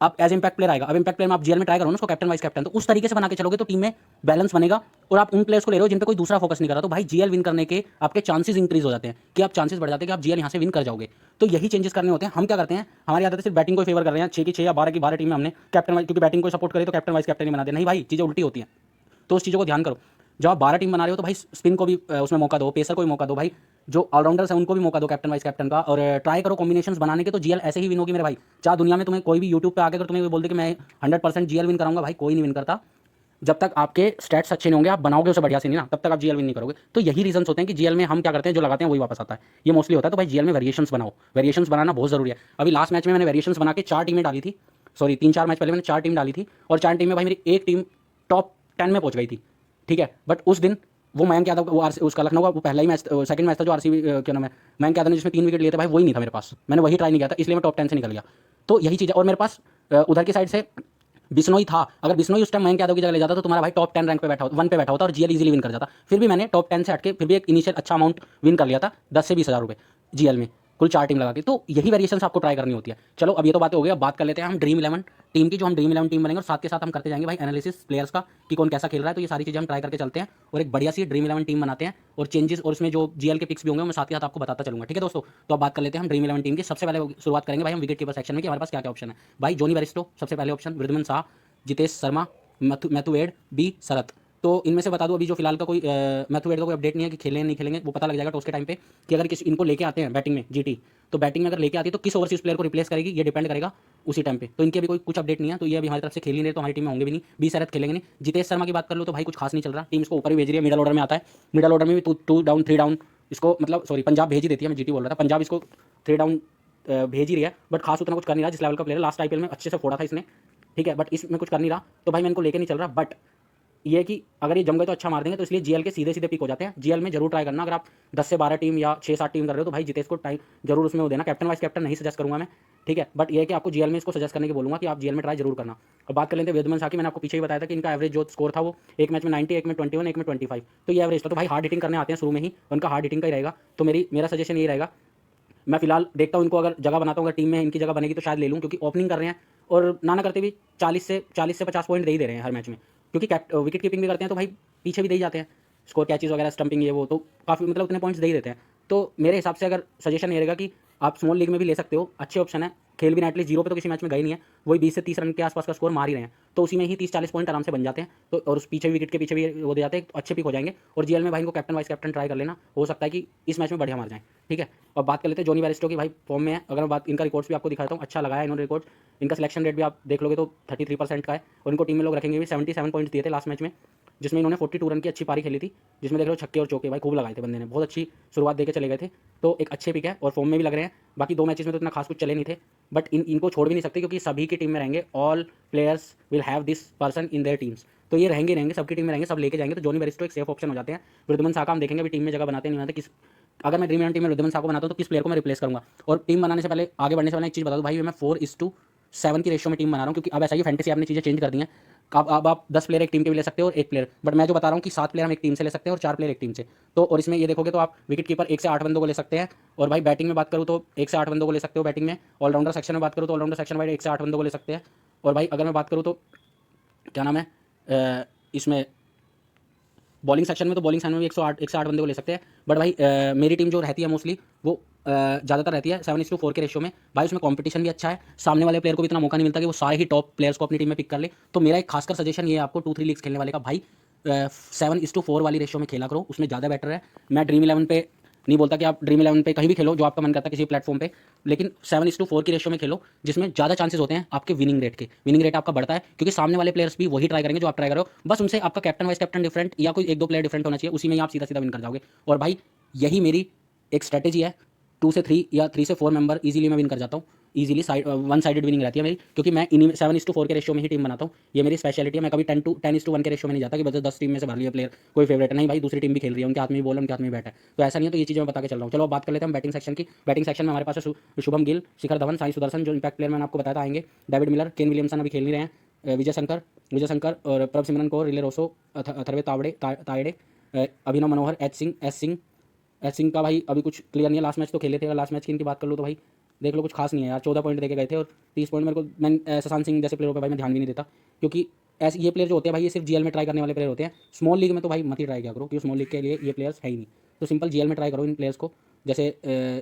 आप एज इंपैक्ट प्लेयर आएगा, अब इंपैक्ट प्लेयर में आप जीएल में ट्राई करो ना उसको कैप्टन वाइस कैप्टन, तो उस तरीके से बना के चलोगे तो टीम में बैलेंस बनेगा और आप उन प्लेयर्स को ले रहे हो जिन पे कोई दूसरा फोकस नहीं कर रहा। तो भाई जीएल विन करने के आपके चांसेस इंक्रीज हो जाते हैं, कि आप चांसेस बढ़ जाते हैं कि आप जीएल यहाँ से विन कर जाओगे। तो यही चेंजेस करने होते हैं। हम क्या करते हैं, हमारी आदत है सिर्फ बैटिंग को फेवर कर रहे हैं, 6 की 6 या 12 की 12 टीम में हमने कैप्टन वाइस, क्योंकि बैटिंग को सपोर्ट करे तो कैप्टन वाइस कैप्टन ही बनाते हैं। नहीं भाई, चीज़ें उल्टी होती हैं, तो उस चीज़ों को ध्यान करो। जब आप 12 टीम बना रहे हो तो भाई स्पिन को भी उसमें मौका दो, पेसर को भी मौका दो, भाई जो ऑलराउंडर्स हैं उनको भी मौका दो कैप्टन वाइस कैप्टन का, और ट्राई करो कॉम्बिनेशंस बनाने के। तो जीएल ऐसे ही विन होगी मेरे भाई। चाहे दुनिया में तुम्हें कोई भी यूट्यूब पे आके अगर तुम्हें बोल दे कि मैं 100% जीएल विन कराऊंगा, भाई कोई नहीं विन करता। जब तक आपके स्टैट्स अच्छे नहीं होंगे, आप बनाओगे उसे बढ़िया से नहीं ना, तब तक आप जीएल विन नहीं करोगे। तो यही रीजन होते हैं कि जीएल में हम क्या करते हैं, जो लगाते हैं वही वापस आता है, ये मोस्टली होता है। तो भाई जीएल में वेरिएशंस बनाओ, वेरिएशंस बनाना बहुत जरूरी है। अभी लास्ट मैच में मैंने वेरिएशंस बना के 4 टीमें डाली थी, सॉरी 3-4 मैच पहले मैंने 4 टीम डाली थी, और 4 टीम में भाई मेरी एक टीम टॉप 10 में पहुंच गई थी। ठीक है, बट उस दिन वो मयंक यादव वो उसका लखनऊ का वो पहला ही मैच सेकंड मैच था जो आरसीबी क्या नाम है मयंक यादव ने जिसमें 3 विकेट लिए थे, भाई वही नहीं था मेरे पास, मैंने वही ट्राई नहीं किया था, इसलिए मैं टॉप 10 से निकल गया। तो यही चीज़ है। और मेरे पास उधर की साइड से बिश्नोई था, अगर बिश्नोई उस टाइम मयंक यादव की जगह ले जाता तो तुम्हारा भाई टॉप 10 रैंक पे बैठा 1 पे बैठा होता और जीएल इजीली विन कर जाता। फिर भी मैंने टॉप 10 से हटके फिर भी एक इनिशियल अच्छा अमाउंट विन कर लिया था, 10 से 20 हज़ार रुपये जीएल में, कुल 4 टीम लगा के। तो यही वेरिएशंस आपको ट्राई करनी होती है। चलो अब ये तो बातें हो गई, अब बात कर लेते हैं हम ड्रीम 11 टीम की, जो हम ड्रीम 11 टीम बनेंगे, और साथ के साथ हम करते जाएंगे भाई एनालिसिस प्लेयर्स का कि कौन कैसा खेल रहा है। तो ये सारी चीज़ें हम ट्राई करके चलते हैं और एक बढ़िया सी ड्रीम 11 टीम बनाते हैं, और चेंजेस और इसमें जो जीएल के पिक्स भी होंगे मैं साथ के साथ आपको बताता चलूंगा। ठीक है दोस्तों, तो अब बात कर लेते हैं हम ड्रीम 11 टीम की। सबसे पहले शुरुआत करेंगे भाई हम विकेट कीपर सेक्शन में कि हमारे पास क्या क्या ऑप्शन है। भाई जॉनी बैरिस्टो सबसे पहले option, Wriddhiman Saha, Jitesh Sharma, Matthew Wade, B Sharat. तो इनमें से बता दूं, अभी जो फिलहाल का कोई मैथ्यू वेड का कोई अपडेट नहीं है कि खेलें नहीं खेलेंगे, वो पता लग जाएगा टॉस के टाइम पे कि अगर किसी इनको लेके आते हैं बैटिंग में जीटी, तो बैटिंग में अगर लेके आती है तो किस ओवरसीज प्लेयर को रिप्लेस करेगी ये डिपेंड करेगा उसी टाइम पे। तो इनके अभी कोई कुछ अपडेट नहीं है, तो ये अभी हमारी तरफ से खेल नहीं रहे, तो हमारी टीम में होंगे भी नहीं, 20 शरत खेलेंगे नहीं। जितेश शर्मा की बात कर लो तो भाई कुछ खास नहीं चल रहा, टीम इसको ऊपर भी भेज रही है, मिडल ऑर्डर में आता है, मिडल ऑर्डर में भी 2 डाउन 3 डाउन इसको, मतलब सॉरी पंजाब भेज ही देती है, मैं जीटी बोल रहा था, पंजाब इसको 3 डाउन भेज ही रही है, बट खास उतना कुछ कर नहीं रहा जिस लेवल का प्लेयर लास्ट आईपीएल में अच्छे से फोड़ा था इसने, ठीक है, बट इसमें कुछ कर नहीं रहा, तो भाई मैं इनको लेके नहीं चल रहा। बट ये है कि अगर ये जम गए तो अच्छा मार देंगे, तो इसलिए जीएल के सीधे सीधे पिक हो जाते हैं। जीएल में जरूर ट्राई करना, अगर आप 10 से 12 टीम या 6-7 टीम कर रहे हो तो भाई जितेश को टाइम जरूर उसमें वो देना, कैप्टन वाइस कैप्टन नहीं सजेस्ट करूंगा मैं, ठीक है, बट ये है कि आपको जीएल में इसको सजेस्ट करने की बोलूंगा कि आप जीएल में ट्राई जरूर करना। अब बात कर लेते हैं वृद्धमन शाह की, मैंने आपको पीछे ही बताया था कि इनका एवरेज जो स्कोर था वो एक मैच में 90, एक में 21, एक में 25, तो ये एवरेज था। तो भाई हार्ड हिटिंग करने आते हैं शुरू में ही, उनका हार्ड हिटिंग का ही रहेगा, तो मेरा सजेशन यही रहेगा। मैं फिलहाल देखता हूँ इनको, अगर जगह बनाता हूँ, अगर टीम में इनकी जगह बनेगी तो शायद ले लूँ, क्योंकि ओपनिंग कर रहे हैं और ना करते भी 40 से 50 पॉइंट दे ही दे रहे हैं हर मैच में, क्योंकि विकेट कीपिंग भी करते हैं तो भाई पीछे भी दे ही जाते हैं, स्कोर कैचेज वगैरह स्टंपिंग ये वो, तो काफ़ी मतलब उतने पॉइंट्स दे ही देते हैं। तो मेरे हिसाब से अगर सजेशन ये रहेगा कि आप स्मॉल लीग में भी ले सकते हो, अच्छे ऑप्शन है, खेल भी एटलीस्ट जीरो पे तो किसी मैच में गए नहीं है, वही 20 से 30 रन के आसपास का स्कोर मार ही रहे हैं, तो उसी में ही 30-40 पॉइंट आराम से बन जाते हैं, तो और उस पीछे विकेट के पीछे भी वो दे जाते हैं, तो अच्छे पिक हो जाएंगे। और जीएल में भाई इनको कैप्टन वाइस कैप्टन ट्राई कर लेना, हो सकता है कि इस मैच में बढ़िया मार जाए, ठीक है। और बात कर लेते हैं जॉनी बैरिस्टो की, भाई फॉर्म में है, अगर मैं बात इनका रिकॉर्ड्स भी आपको दिखाता हूँ, अच्छा लगाया इन्होंने रिकॉर्ड, इनका सिलेक्शन रेट भी आप देख लोगे तो 33% का है, और इनको टीम में लोग रखेंगे भी, 77 पॉइंट्स दिए थे लास्ट मैच में, जिसमें इन्होंने 42 रन की अच्छी पारी खेली थी, जिसमें देख लो छक्के और चौके भाई खूब लगाए थे बंदे ने, बहुत अच्छी शुरुआत देके चले गए थे, तो एक अच्छे पिक है और फॉर्म में भी लग रहे हैं। बाकी 2 मैचेस में तो इतना खास कुछ चले नहीं थे, बट इनको छोड़ भी नहीं सकते, क्योंकि सभी की टीम में रहेंगे, all players will have this person in their teams, तो ये रहेंगे सबकी टीम में रहेंगे, सब लेके जाएंगे, तो जॉनी बैरिस्टो एक सेफ ऑप्शन हो जाते हैं। वृद्धमन शाह हम देखेंगे अभी टीम में जगह बनाते नहीं बनाते, किस अगर मैं ड्रीम इलेवन टीम में वृद्धमन शाह को बनाता हूँ तो किस प्लेयर को मैं रिप्लेस करूँगा। और टीम बनाने से पहले, आगे बढ़ने से पहले एक चीज़ बता दो भाई, मैं 4:7 की रेशियो में टीम बना रहा हूँ, क्योंकि अब ऐसा ही फैंटेसी आपने चीज़ें चेंज कर दी हैं, अब आप 10 प्लेयर एक टीम के भी ले सकते हो और 1 प्लेयर, बट मैं जो बता रहा हूँ कि 7 प्लेयर हम एक टीम से ले सकते हैं और 4 प्लेयर एक टीम से। तो और इसमें ये देखोगे तो आप विकेट कीपर 1 से 8 बंदों को ले सकते हैं, और भाई बैटिंग में बात करूँ तो 1 से 8 बंदों को ले सकते हो बैटिंग में, ऑलराउंडर सेक्शन में बात करूँ तो ऑलराउंडर सेक्शन भाई 1 से 8 बंदों को ले सकते हैं, और भाई अगर मैं बात करूँ तो क्या नाम है इसमें बॉलिंग सेक्शन में, तो बॉलिंग सेक्शन में भी 108 बंदे को ले सकते हैं, बट भाई मेरी टीम जो रहती है मोस्टली वो ज़्यादातर रहती है 7:4 के रेशियो में, भाई उसमें कंपटीशन भी अच्छा है, सामने वाले प्लेयर को भी इतना मौका नहीं मिलता कि वो सारे ही टॉप प्लेयर्स को अपनी टीम में पिक कर ले। तो मेरा एक खासकर सजेशन ये है आपको 2-3 लीग्स खेलने वाले का, भाई 7:4 वाली रेशियो में खेला करो, उसमें ज़्यादा बेटर है। मैं ड्रीम इलेवन पे नहीं बोलता कि आप ड्रीम इलेवन पे कहीं भी खेलो जो आपका मन करता है किसी प्लेटफॉर्म पे, लेकिन 7:4 की रेशियो में खेलो, जिसमें ज़्यादा चांसेस होते हैं आपके विनिंग रेट के, विनिंग रेट आपका बढ़ता है, क्योंकि सामने वाले प्लेयर्स भी वही ट्राई करेंगे जो आप ट्राई करो, बस उनसे आपका कैप्टन वाइस कैप्टन डिफरेंट या कोई 1-2 प्लेयर डिफरेंट होना चाहिए, उसी में ही आप सीधा सीधा विन कर जाओगे। और भाई यही मेरी एक स्ट्रेटेजी है, 2 से 3 या 3 से 4 मेंबर इजीली मैं विन कर जाता हूँ, इजीली वन साइडेड विनिंग रहती है मेरी, क्योंकि मैं इन्हीं 7:4 के रेशियो में ही टीम बनाता हूँ, ये मेरी स्पेशलिटी है। मैं कभी 10:1 के रेशियो में नहीं जाता कि बस 10 टीम में से भर लिया प्लेयर, कोई फेवरेट नहीं, भाई दूसरी टीम भी खेल रही है, उनके हाथ में भी बॉल है, उनके हाथ में भी बैट है, तो ऐसा नहीं है, तो ये चीज़ें मैं बता के चल रहा हूँ। चलो अब बात कर लेते हैं हम बैटिंग सेक्शन की। बैटिंग सेक्शन में हमारे पास है शुभम गिल, शिखर धवन, साई सुदर्शन, जो इंपैक्ट प्लेयर मैंने आपको बताया था आएंगे, डेविड मिलर, केन विलियमसन अभी खेल नहीं रहे हैं, विजय शंकर और प्रभ सिमरन कौर, रिले रोसो, अथर्वे तायड़े, अभिनव मनोहर, एच सिंह का भाई अभी कुछ क्लियर नहीं है, लास्ट मैच तो खेले थे, अगर लास्ट मैच की इनकी बात कर लो तो भाई देख लो कुछ खास नहीं है यार, 14 पॉइंट देके गए थे और 30 पॉइंट मेरे को, मैं शशांत सिंह जैसे प्लेयरों पर भाई मैं ध्यान भी नहीं देता, क्योंकि ऐसे ये प्लेयर जो होते हैं भाई ये सिर्फ जीएल में ट्राई करने वाले प्लेयर होते हैं, स्मॉल लीग में तो भाई मत ही ट्राई किया करो, क्योंकि स्मॉल लीग के लिए ये प्लेयर्स है ही नहीं, तो सिंपल जीएल में ट्राई करो इन प्लेयर्स को, जैसे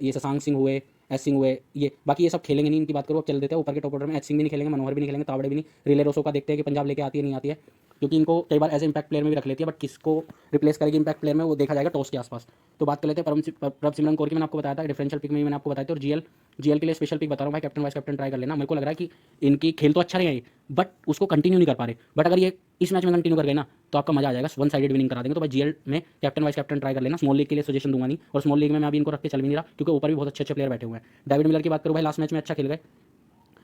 ये शशांक सिंह हुए, एस सिंह हुए, ये बाकी ये सब खेलेंगे नहीं, इनकी बात करो अब चल देते हैं ऊपर के टॉप ऑर्डर में, एच सिंह भी नहीं खेलेंगे, मनोहर भी नहीं खेलेंगे, तावड़े भी नहीं, रिले रोसो का देखते हैं कि पंजाब लेके आती है नहीं आती है, क्योंकि इनको कई बार एज इंपैक्ट प्लेयर में भी रख लेती है, बट किसको रिप्लेस करेगी इंपैक्ट प्लेयर में वो देखा जाएगा टॉस के आसपास। तो बात कर लेते हैं प्रभ सिमरन कौर की, मैंने आपको बताया था डिफरेंशियल पिक में भी मैंने आपको बताया था, और जीएल के लिए स्पेशल पिक बता रहा हूँ भाई, कैप्टन वाइस कैप्टन ट्राई कर लेना, मेरे को लग रहा है कि इनकी खेल तो अच्छा नहीं है बट उसको कंटिन्यू नहीं कर पा रहे, बट अगर ये इस मैच में कंटिन्यू कर गए ना तो आपका मजा आ जाएगा, वन साइडेड विनिंग करा देंगे। तो भाई जीएल में कैप्टन वाइस कैप्टन ट्राई कर लेना, स्मॉल लीग के लिए सजेशन दूंगा नहीं, और स्मॉल लीग में मैं अभी इनको रख के चल भी नहीं रहा, क्योंकि ऊपर भी बहुत अच्छे प्लेयर बैठे हुए हैं। डेविड मिलर की बात करूँ भाई, लास्ट मैच में अच्छा खेल गए,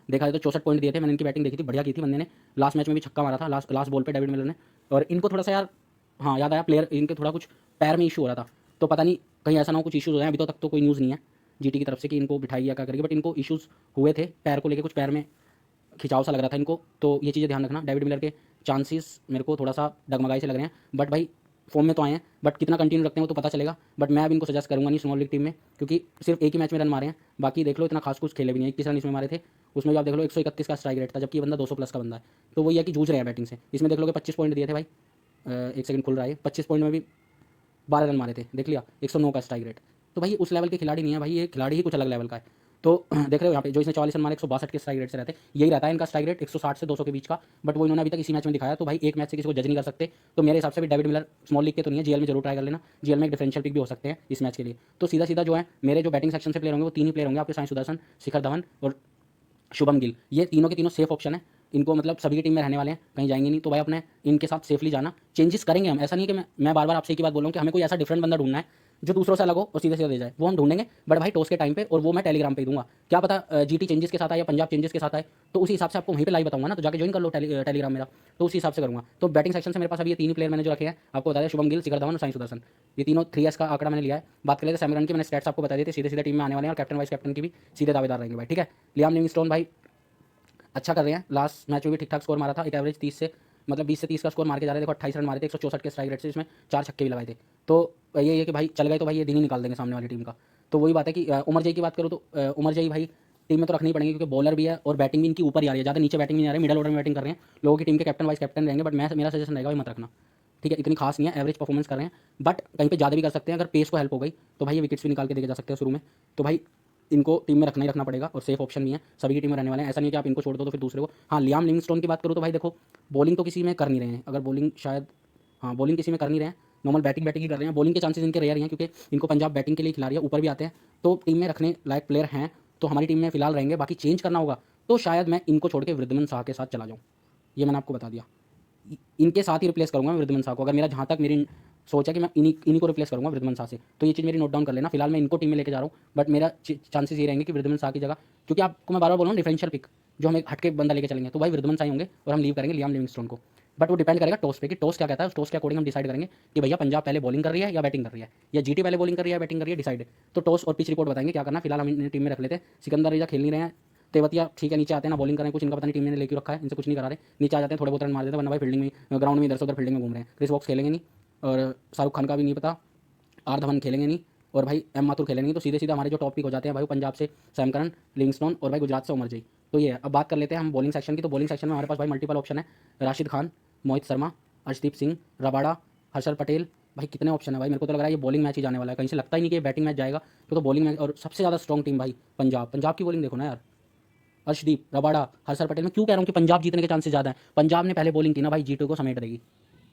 देखा जाए तो 64 पॉइंट दिए थे, मैंने इनकी बैटिंग देखी थी, बढ़िया की थी बंदे ने, लास्ट मैच में भी छक्का मारा था लास्ट बॉल पे डेविड मिलर ने। और इनको थोड़ा सा यार, हाँ याद आया, प्लेयर इनके थोड़ा कुछ पैर में इशू हो रहा था, तो पता नहीं कहीं ऐसा ना हो कुछ इशूज़ हो जाए, अभी तो तक तो कोई न्यूज़ नहीं है जीटी की तरफ से कि इनको बिठाई या क्या करेगी, बट इनको इशूज़ हुए थे पैर को लेकर, कुछ पैर में खिंचाव सा लग रहा था इनको, तो ये चीज़ें ध्यान रखना। डेविड मिलर के चांसेस मेरे को थोड़ा सा डगमगाई से लग रहे हैं, बट भाई फॉर्म में तो आए हैं, बट कितना कंटिन्यू रखते हैं वो तो पता चलेगा, बट मैं अब इनको सजेस्ट करूंगा नहीं स्मॉल लीग टीम में, क्योंकि सिर्फ एक ही मैच में रन मारे हैं, बाकी देख लो इतना खास कुछ खेले भी नहीं, 21 रन इसमें मारे थे, उसमें भी आप देख लो 131 का स्ट्राइक रेट था, जबकि ये बंदा 200 प्लस का बंदा है, तो वही है कि जूझ रहे हैं बैटिंग से। इसमें देख लो कि 25 पॉइंट दिए थे भाई, एक सेकंड खुल रहा है, 25 पॉइंट में भी 12 रन मारे थे, देख लिया, 109 का स्ट्राइक रेट, तो भाई उस लेवल के खिलाड़ी नहीं है भाई, ये खिलाड़ी ही कुछ अलग लेवल का है। तो देख रहे हो यहाँ पे जो इसने 44 रन मारे 162 के स्ट्राइक रेट से रहते हैं, यही रहता है इनका स्ट्राइक रेट 160 से 200 के बीच का। बट वो इन्होंने अभी तक इसी मैच में दिखाया, तो भाई एक मैच से किसी को जज नहीं कर सकते। तो मेरे हिसाब से भी डेविड मिलर स्मॉल लीग के तो नहीं है, जीएल में जरूर ट्राई कर लेना, जीएल में एक डिफरेंशियल पिक भी हो सकते हैं इस मैच के लिए। तो सीधा सीधा जो है मेरे जो बैटिंग सेक्शन से प्लेयर होंगे वो 3 ही प्लेयर होंगे आपके, साई सुदर्शन, शिखर धवन और शुभम गिल। ये तीनों के तीनों सेफ ऑप्शन है, इनको मतलब सभी की टीम में रहने वाले हैं, कहीं जाएंगे नहीं। तो भाई अपने इनके साथ सेफली जाना, चेंजेस करेंगे हम, ऐसा नहीं कि मैं बार बार आपसे एक ही बात बोल रहा हूँ कि हमें कोई ऐसा डिफरेंट बंदा ढूंढना है जो दूसरों से अलग हो और सीधे सीधे दे जाए, वो हम ढूंढेंगे। बट भाई टॉस के टाइम पे, और वो मैं टेलीग्राम पे ही दूंगा। क्या पता जीटी चेंजेस के साथ आए या पंजाब चेंजेस के साथ आए, तो उसी हिसाब से आपको वहीं पे लाइव बताऊंगा ना, तो जाके ज्वाइन कर लो टेलीग्राम मेरा, तो उसी हिसाब से करूंगा। तो बैटिंग सेक्शन से मेरे पास अभी ये 3 ही प्लेयर मैंने जो रखे हैं, आपको बता दिया, शुभम गिल, शिखर धवन और साई सुदर्शन। ये तीनों 3S का आंकड़ा मैंने लिया है। बात करें तो सैम करन की मैंने स्टैट्स आपको बता दी थी, सीधे सीधे टीम में आने वाले हैं, और कैप्टन वाइस कैप्टन की भी सीधे दावेदार रहेंगे भाई, ठीक है। लियाम लिविंगस्टोन भाई अच्छा कर रहे हैं, लास्ट मैच में भी ठीक ठाक स्कोर मारा था, एक एवरेज 30 से मतलब 20 से 30 का स्कोर मार के जा रहे थे। देखो 28 रन मारे थे 164 के स्ट्राइक रेट से, इसमें 4 छक्के भी लगाए थे। तो ये है कि भाई चल गए तो भाई ये दिन ही निकाल देंगे सामने वाली टीम का। तो वही बात है कि उमर जई की बात करूँ तो उमर जई भाई टीम में तो रखनी पड़ेगी, क्योंकि बॉलर भी है और बैटिंग भी इनकी ऊपर ही आ रही है, ज़्यादा नीचे बैटिंग नहीं आ रही है, मिडल ऑर्डर में बैटिंग कर रहे हैं। लोगों की टीम के कैप्टन वाइस कैप्टन रहेंगे, बट मेरा सजेशन रहेगा भाई मत रखना, ठीक है। इतनी खास नहीं है, एवरेज परफॉर्मेंस कर रहे हैं, बट कहीं पे ज़्यादा भी कर सकते हैं, अगर पेस को हेल्प हो गई तो भाई ये विकेट्स भी निकाल के देके जा सकते हैं शुरू में। तो भाई इनको टीम में रखना ही रखना पड़ेगा, और सेफ ऑप्शन भी है, सभी की टीम में रहने वाले हैं, ऐसा नहीं है कि आप इनको छोड़ दो तो फिर दूसरे को। हाँ, लियाम लिविंगस्टोन की बात करूँ तो भाई देखो बॉलिंग तो किसी में कर नहीं रहे हैं, अगर बॉलिंग शायद, हाँ बॉलिंग किसी में कर नहीं रहे हैं, नॉर्मल बैटिंग बैटिंग ही कर रहे हैं। बॉलिंग के चांसेस इनके रेयर हैं, क्योंकि इनको पंजाब बैटिंग के लिए खिला रही है, ऊपर भी आते हैं, तो टीम में रखने लायक प्लेयर हैं, तो हमारी टीम में फिलहाल रहेंगे। बाकी चेंज करना होगा तो शायद मैं इनको छोड़ के वृद्धमन शाह के साथ चला जाऊँ, ये मैंने आपको बता दिया। इनके साथ ही रिप्लेस करूँगा मैं वृद्धमन शाह को, अगर मेरा जहाँ तक मेरी सोचा कि मैं इन्हीं को रिप्लेस करूँगा वृद्धमन शाह से, तो ये चीज़ मेरी नोट डाउन कर लेना। फिलहाल मैं इनको टीम में लेके जा रहा हूँ, बट मेरा चांसेस ये रहेंगे कि वृद्धमन शाह की जगह, क्योंकि आपको मैं बार बार बोल रहा हूँ डिफरेंशियल पिक जो हमें हटके बंदा लेके चलेंगे, तो भाई वृद्धमन शाह होंगे और हम लीव करेंगे लियाम लिविंगस्टोन को। बट वो डिपेंड करेगा टॉस पे कि टॉस क्या कहता है, उस टॉस के अकॉर्डिंग हम डिसाइड करेंगे कि भैया पंजाब पहले बॉलिंग कर रही है या बैटिंग कर रही है, या जीटी पहले बॉलिंग कर रही है या बैटिंग कर रही है, डिसाइड। तो टॉस और पिच रिपोर्ट बताएंगे क्या करना। फिलहाल हम इन टीम में रख लेते हैं। सिकंदर रेजा खेल नहीं रहे हैं, तेवतिया ठीक है नीचे आते हैं ना, बॉलिंग करें कुछ, इनका पता नहीं टीम ने लेके रखा है, इनसे कुछ नहीं करा रहे, नीचे आ जाते हैं थोड़े बहुत रन मार देते हैं, वरना भाई फील्डिंग में ग्राउंड में इधर से उधर फील्डिंग में घूम रहे हैं। क्रिस वॉक्स खेलेंगे नहीं, और शाहरुख खान का भी नहीं पता, आर धवन खेलेंगे नहीं, और भाई एम माथुर खेलेंगे नहीं। तो सीधे सीधे हमारे जो टॉप पिक हो जाते हैं भाई पंजाब से सैम करन, लिविंगस्टोन, और भाई गुजरात से उमर जई। तो ये है। अब बात कर लेते हैं हम बॉलिंग सेक्शन की। तो बॉलिंग सेक्शन में हमारे पास भाई मल्टीपल ऑप्शन है, राशिद खान, मोहित शर्मा, अर्शदीप सिंह, रबाड़ा, हर्षल पटेल। भाई कितने ऑप्शन है भाई, मेरे को तो लग रहा है ये बॉलिंग मैच ही जाने वाला है, कहीं से लगता ही नहीं कि ये बैटिंग मैच जाएगा। तो बॉलिंग मैच, और सबसे ज़्यादा स्ट्रॉन्ग टीम भाई पंजाब की बॉलिंग देखो ना यार, अर्शदीप, रबाड़ा, हर्षल पटेल। मैं क्यों कह रहा हूँ कि पंजाब जीतने के चांसेस ज़्यादा है, पंजाब ने पहले बॉलिंग की ना भाई, जीटी को समेट देगी,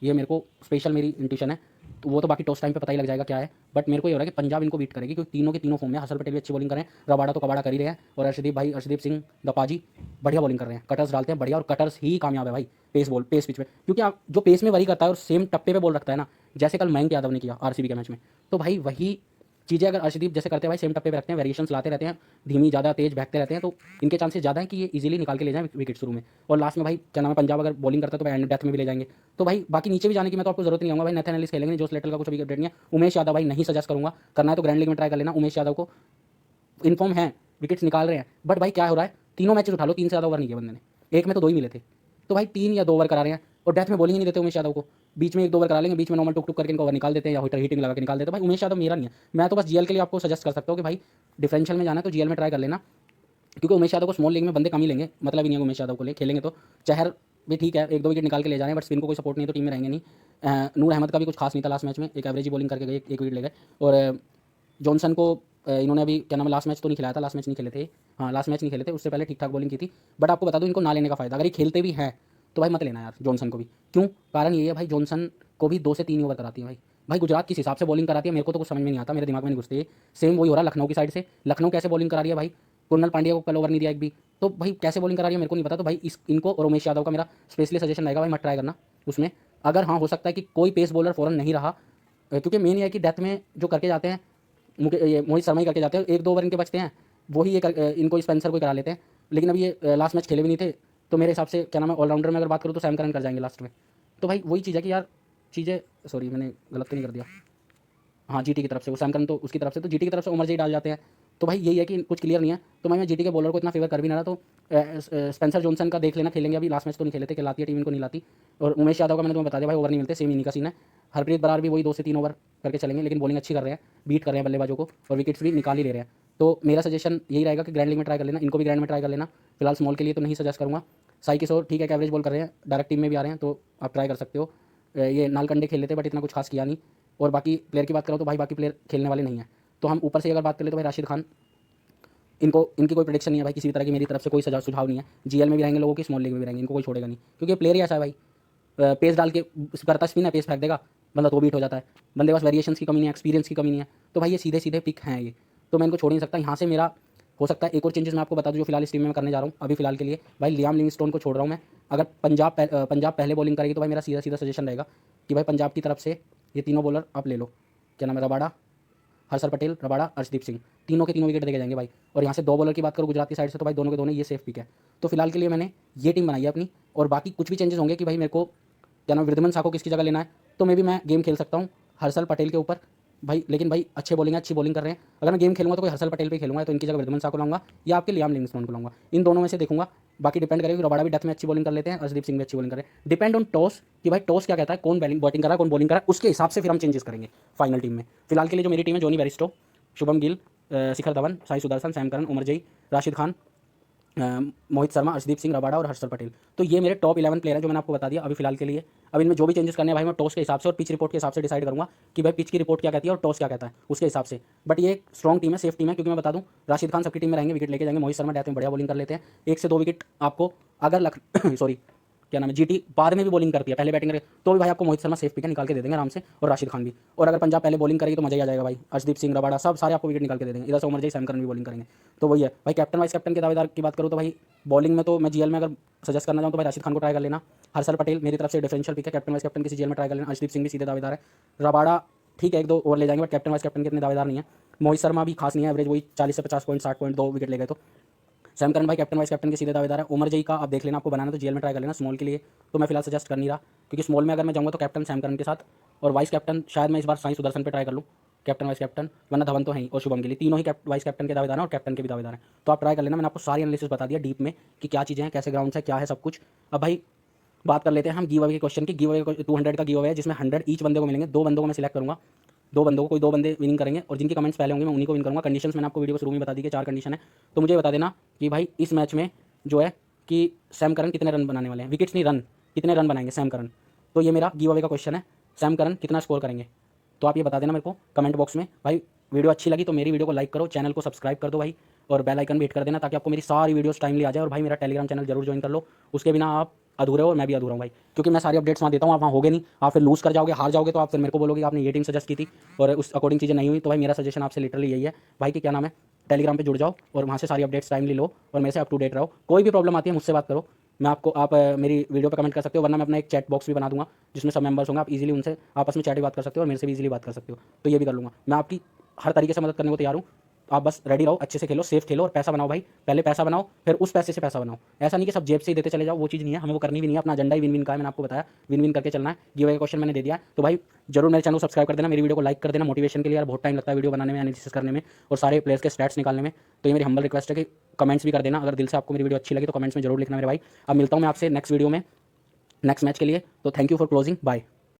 ये मेरे को स्पेशल मेरी इंट्यूशन है। तो वो तो बाकी टॉस टाइम पे पता ही लग जाएगा क्या है, बट मेरे को ये हो रहा है कि पंजाब इनको बीट करेगी, क्योंकि तीनों के तीनों फॉर्म में, हर्षल पटेल भी अच्छी बॉलिंग करें, रबाड़ा तो कबाड़ा कर ही रहे हैं, और अर्शदीप सिंह दपाजी बढ़िया बॉलिंग कर रहे हैं, कटर्स डालते हैं बढ़िया, और कटर्स ही कामयाब है भाई पेस पिच पे, क्योंकि आप जो पेस में वही करता है और सेम टप्पे पे बॉल रखता है ना, जैसे कल मयंक यादव ने किया आरसीबी के मैच में, तो भाई वही चीज़ें अगर अर्शदीप जैसे करते हैं भाई, सेम टप्पे पे रखते हैं, वेरिएशंस लाते रहते हैं, धीमी ज़्यादा तेज भागते रहते हैं, तो इनके चांसेस ज़्यादा है कि ये इजीली निकाल के ले जाएं विकेट शुरू में, और लास्ट में भाई क्या नाम है, पंजाब अगर बॉलिंग करता है तो भाई एंड डेथ में भी ले जाएंगे। तो भाई बाकी नीचे भी जाने की मैं तो आपको जरूरत नहीं आऊंगा भाई, नेथन एलिस खेलेंगे, जोस लेटल का कुछ अभी अपडेट नहीं है, उमेश यादव भाई नहीं सजेस्ट करूंगा, करना है तो ग्रैंड लीग में ट्राई कर लेना। उमेश यादव को इन्फॉर्म है, विकेट्स निकाल रहे हैं, बट भाई क्या हो रहा है, तीनों मैचेस उठा लो, 3 से ज़्यादा ओवर नहीं किए बंदे ने, एक में तो 2 ही मिले थे, तो भाई 3 या 2 ओवर करा रहे हैं, और डेथ में बॉलिंग ही नहीं देते उमेश यादव को, बीच में 1-2 ओवर करा लेंगे, बीच में नॉर्मल टुक टुक करके इनको ओवर निकाल देते हैं, या हिटिंग लगा के निकाल देते हैं। भाई उमेश यादव मेरा नहीं है, मैं तो बस जीएल के लिए आपको सजेस्ट कर सकता हूँ कि भाई डिफरेंशियल में जाना है तो जीएल में ट्राई कर लेना, क्योंकि उमेश यादव को स्मॉल लीग में बंदे कम ही लेंगे, मतलब ही नहीं है उमेश यादव को ले खेलेंगे। तो चहर भी ठीक है, 1-2 विकेट निकाल के ले जा रहे हैं, बट स्पिन को कोई सपोर्ट नहीं है तो टीम में रहेंगे नहीं। नूर अहमद का भी कुछ खास नहीं था लास्ट मैच में, एक एवरेज ही बॉलिंग करके गए, एक विकेट ले गए। और जॉनसन को इन्होंने अभी क्या नाम है, लास्ट मैच तो नहीं खिलाया था, लास्ट मैच नहीं खेले थे, हाँ लास्ट मैच नहीं खेले थे, उससे पहले ठीक ठाक बॉलिंग की थी। बट आपको बता दूं इनको ना लेने का फायदा, अगर ये खेलते भी हैं तो भाई मत लेना यार जॉनसन को भी। क्यों, कारण ये है भाई जॉनसन को भी 2 से 3 ओवर कराती है भाई, भाई गुजरात किस हिसाब से बॉलिंग कराती है मेरे को तो कुछ समझ में नहीं आता, मेरे दिमाग में नहीं घुसती है। सेम वही हो रहा है लखनऊ की साइड से, लखनऊ कैसे बॉलिंग करा रही है भाई, कुरनल पांड्या को कल ओवर नहीं दिया एक भी, तो भाई कैसे बॉलिंग करा रही है मेरे को नहीं पता। तो भाई इनको और उमेश यादव का मेरा स्पेशली सजेशन रहेगा भाई मत ट्राई करना उसमें। अगर हाँ हो सकता है कि कोई पेस बॉलर फॉरन नहीं रहा, क्योंकि मेन ये है कि डेथ में जो करके जाते हैं ये मोहित शर्मा ही करके जाते हैं, 1-2 ओवर इनके बचते हैं, वही ये इनको स्पेंसर को करा लेते हैं। लेकिन अभी ये लास्ट मैच खेले भी नहीं थे, तो मेरे हिसाब से क्या नाम है ऑलराउंडर में अगर बात करूँ तो सैम करन कर जाएंगे लास्ट में। तो भाई वही चीज़ है कि यार चीज़ें, सॉरी मैंने गलत तो नहीं कर दिया, हाँ जीटी की तरफ से वो सैम करन, तो उसकी तरफ से, तो जीटी की तरफ से उमर जी डाल जाते हैं। तो भाई यही है कि कुछ क्लियर नहीं है, तो मैं जीटी के बॉलर को इतना फेवर कर भी ना रहा। तो स्पेंसर जॉनसन का देख लेना, खेलेंगे, अभी लास्ट मैच तो नहीं खेले थे कि लाती है टीम, इनको नहीं लाती। और उमेश यादव का मैंने तुम्हें बता दिया भाई ओवर नहीं मिलते, सेम इन्हीं का सीन है। हरप्रीत बरार भी वही 2 से 3 ओवर करके चलेंगे, लेकिन बॉलिंग अच्छी कर रहे हैं, बीट कर रहे हैं बल्लेबाजों को, और विकेट्स भी निकाल ही ले रहे हैं। तो मेरा सजेशन यही रहेगा कि ग्रैंड लीग में ट्राई कर लेना, इनको भी ग्रैंड में ट्राई कर लेना। फिलहाल स्मॉल के लिए तो नहीं सजेस्ट करूँगा। साई किशोर ठीक है, एवरेज बॉल कर रहे हैं, डायरेक्ट टीम में भी आ रहे हैं, तो आप ट्राई कर सकते हो। ये नालकंडे खेल लेते बट इतना कुछ खास किया नहीं। और बाकी प्लेयर की बात करो तो भाई बाकी प्लेयर खेलने वाले नहीं हैं। तो हम ऊपर से अगर बात करें तो भाई राशिद खान इनकी कोई प्रेडिक्शन नहीं है भाई, किसी भी तरह की मेरी तरफ से कोई सुझाव नहीं है। जीएल में भी रहेंगे लोगों की, स्मॉल लीग में भी रहेंगे, इनको कोई छोड़ेगा नहीं, क्योंकि प्लेयर ही ऐसा है भाई, पेस डाल के करता स्पिन है, पेस फेंक देगा बंदा तो बीट हो जाता है। बंदे के पास वेरिएशंस की कमी नहीं है, एक्सपीरियंस की कमी नहीं है, तो भाई ये सीधे सीधे पिक हैं ये, तो मैं इनको छोड़ नहीं सकता। यहाँ से मेरा हो सकता है एक और चेंजेस मैं आपको बता दूं जो फिलहाल इस टीम में मैं करने जा रहा हूँ अभी फिलहाल के लिए। भाई लियाम लिविंगस्टोन को छोड़ रहा हूँ मैं। अगर पंजाब पहले बॉलिंग करेगी तो भाई मेरा सीधा सीधा सजेशन रहेगा कि भाई पंजाब की तरफ से ये तीनों बॉलर आप ले लो, क्या नाम है, रबाड़ा, हर्षल पटेल, रबाड़ा, अर्शदीप सिंह, तीनों के तीनों विकेट देके जाएंगे भाई। और यहाँ से 2 बॉलर की बात करूँ गुजरात की साइड से, तो भाई दोनों के दोनों ये सेफ पिक है। तो फिलहाल के लिए मैंने ये टीम बनाई है अपनी, और बाकी कुछ भी चेंजेस होंगे कि भाई मेरे को क्या नाम वृद्धमन शाह को किसकी जगह लेना है, तो मैं भी मैं गेम खेल सकता हूँ हर्षल पटेल के ऊपर भाई। लेकिन भाई अच्छी बॉलिंग कर रहे हैं, अगर मैं गेम खेलूंगा तो कोई हर्षल पटेल पे खेलूंगा, तो इनकी जगह वृद्धमन शाह को लाऊंगा या आपके लियाम लिविंगस्टोन को लाऊंगा, इन दोनों में से देखूंगा। बाकी डिपेंड करेगा कि रबाड़ा भी डेथ में अच्छी बॉलिंग कर लेते हैं, अर्शदीप सिंह भी अच्छी बॉलिंग कर रहे हैं, डिपेंड ऑन टॉस कि भाई टॉस क्या कहता है, कौन बैटिंग कर रहा है, कौन बॉलिंग कर रहा है, उसके हिसाब से फिर हम चेंजेस करेंगे फाइनल टीम में। फिलहाल के लिए जो मेरी टीम है, Johnny Bairstow, Shubham Gill, Shikhar Dhawan, Sai Sudarshan, Sam Curran, Umar जई, राशिद खान, मोहित शर्मा, अर्शदीप सिंह, रबाड़ा और हर्षल पटेल, तो ये मेरे टॉप 11 प्लेयर है जो मैंने आपको बता दिया अभी फिलहाल के लिए। अब इनमें जो भी चेंजेस करने हैं भाई मैं टॉस के हिसाब से और पिच रिपोर्ट के हिसाब से डिसाइड करूंगा कि भाई पिच की रिपोर्ट क्या कहती है और टॉस क्या कहता है उसके हिसाब से। बट ये एक स्ट्रॉन्ग टीम है, सेफ टीम है, क्योंकि मैं बता दूं राशिद खान सबकी टीम में रहेंगे, विकेट लेके जाएंगे, मोहित शर्मा डेथ में बढ़िया बॉलिंग कर लेते हैं, 1 से 2 विकेट आपको अगर सॉरी क्या नाम है, जीटी बाद में भी बॉलिंग करती है, पहले बैटिंग करे तो भी भाई आपको मोहित शर्मा सेफ पिक निकाल के दे देंगे आराम से, और राशिद खान भी। और अगर पंजाब पहले बॉलिंग करेगी तो मजा ही आ जाएगा भाई, अर्शदीप सिंह, रबाड़ा सब सारे आपको विकेट निकाल के दे देंगे, इधर से उमर जई, सैम करन भी बॉलिंग करेंगे। तो वही है भाई, कैप्टन वाइस कैप्टन के दावेदार की बात करूँ तो भाई बॉलिंग में तो मैं जीएल में अगर सजेस्ट करना चाहूँ तो भाई राशिद खान को ट्राई कर लेना, हर्षल पटेल मेरी तरफ से डिफरेंशियल पिक है, कैप्टन वाइस कैप्टन किसी जीएल में ट्राई कर लेना, अर्शदीप सिंह भी सीधे दावेदार है, रबाड़ा ठीक है 1-2 ओवर ले जाएंगे बट कैप्टन वाइस कैप्टन के इतने दावेदार नहीं है, मोहित शर्मा भी खास नहीं है, एवरेज वही 40 से 50 पॉइंट 60 पॉइंट 2 विकेट ले गए। तो सैम करन भाई कैप्टन वाइस कैप्टन के सीधे दावेदार है। उमर जई का आप देख लेना, आपको बनाना तो जेल में ट्राई कर लेना स्मॉल के लिए, तो मैं फिलहाल सजेस्ट कर नहीं रहा, क्योंकि स्मॉल में अगर मैं जाऊँगा तो कैप्टन सैम करन के साथ, और वाइस कैप्टन शायद मैं इस बार साई सुदर्शन पे ट्राई कर लूँ, कैप्टन वाइस कैप्टन, वरना धवन तो है ही, और शुभम गिल, तीनों ही वाइस कैप्टन के दावेदार हैं और कैप्टन के भी दावेदार हैं। तो आप ट्राई कर लेना, मैंने आपको सारी एनालिसिस बता दिया डीप में कि क्या चीज़ें हैं, कैसे ग्राउंड है, क्या है सब कुछ। अब भाई बात कर लेते हैं हम गिव अवे के क्वेश्चन की। गिव अवे 200 का गिव अवे है, जिसमें 100 ईच बंदे को मिलेंगे, 2 बंदों को मैं सिलेक्ट करूँगा, 2 बंदों को, कोई 2 बंदे विनिंग करेंगे, और जिनके कमेंट्स पहले होंगे मैं उन्हीं को विन करूँगा। कंडीशंस मैंने आपको वीडियो को शुरू में बता दी कि 4 कंडीशन है, तो मुझे बता देना कि भाई इस मैच में जो है कि सैम करन कितने रन बनाने वाले हैं, विकेट्स नहीं रन, कितने रन बनाएंगे सैम करन। तो ये मेरा गिव अवे का क्वेश्चन है, सैम करन कितना स्कोर करेंगे, तो आप ये बता देना मेरे को कमेंट बॉक्स में। भाई वीडियो अच्छी लगी तो मेरी वीडियो को लाइक करो, चैनल को सब्सक्राइब कर दो भाई, और बेल आइकन भी हिट कर देना ताकि आपको मेरी सारी वीडियोस टाइमली आ जाए। और भाई मेरा टेलीग्राम चैनल जरूर ज्वाइन कर लो, उसके बिना आप अधूरे हो और मैं भी अधूरा हूँ भाई, क्योंकि मैं सारी अपडेट्स वहाँ देता हूँ, आप वहाँ होगे नहीं, आप फिर लूज़ कर जाओगे, हार जाओगे, तो आप फिर मेरे को बोलोगे कि आपने ये टीम सजेस्ट की थी और उस अकॉर्डिंग चीज़ें नहीं हुई। तो भाई मेरा सजेशन आपसे लिटरली यही है भाई कि क्या नाम है, टेलीग्राम पे जुड़ जाओ और वहाँ से सारी अपडेट्स टाइमली लो और मेरे से अप टू डेट रहो। कोई भी प्रॉब्लम आती है मुझसे बात करो, मैं आपको आप मेरी वीडियो पे कमेंट कर सकते हो, वरना मैं अपना एक चैट बॉक्स भी बना दूंगा जिसमें सब मेंबर्स होंगे, आप इजीली उनसे आपस में चैट भी बात कर सकते हो और मेरे से भी इजीली बात कर सकते हो, तो ये भी कर लूँगा। मैं आपकी हर तरीके से मदद करने को तैयार हूँ, आप बस रेडी रहो, अच्छे से खेलो, सेफ खेलो और पैसा बनाओ भाई, पहले पैसा बनाओ फिर उस पैसे से पैसा बनाओ। ऐसा नहीं कि सब जेब से ही देते चले जाओ, वो चीज़ नहीं है, हमें वो करनी भी नहीं है, अपना एजेंडा ही विन विन का है, मैंने आपको बताया विन विन करके चलना है। गिव अवे क्वेश्चन मैंने दे दिया है, तो भाई जरूर मेरे चैनल को सब्सक्राइब कर देना, मेरी वीडियो को लाइक कर देना, मोटिवेशन के लिए यार बहुत टाइम लगता है वीडियो बनाने में, एनालिसिस करने में और सारे प्लेयर्स के स्टैट्स निकालने में। तो ये मेरी हम्बल रिक्वेस्ट है कि कमेंट्स भी कर देना, अगर दिल से आपको मेरी वीडियो अच्छी लगी तो कमेंट्स में जरूर लिखना मेरे भाई। अब मिलता हूँ मैं आपसे नेक्स्ट वीडियो में नेक्स्ट मैच के लिए, तो thank you for closing, bye.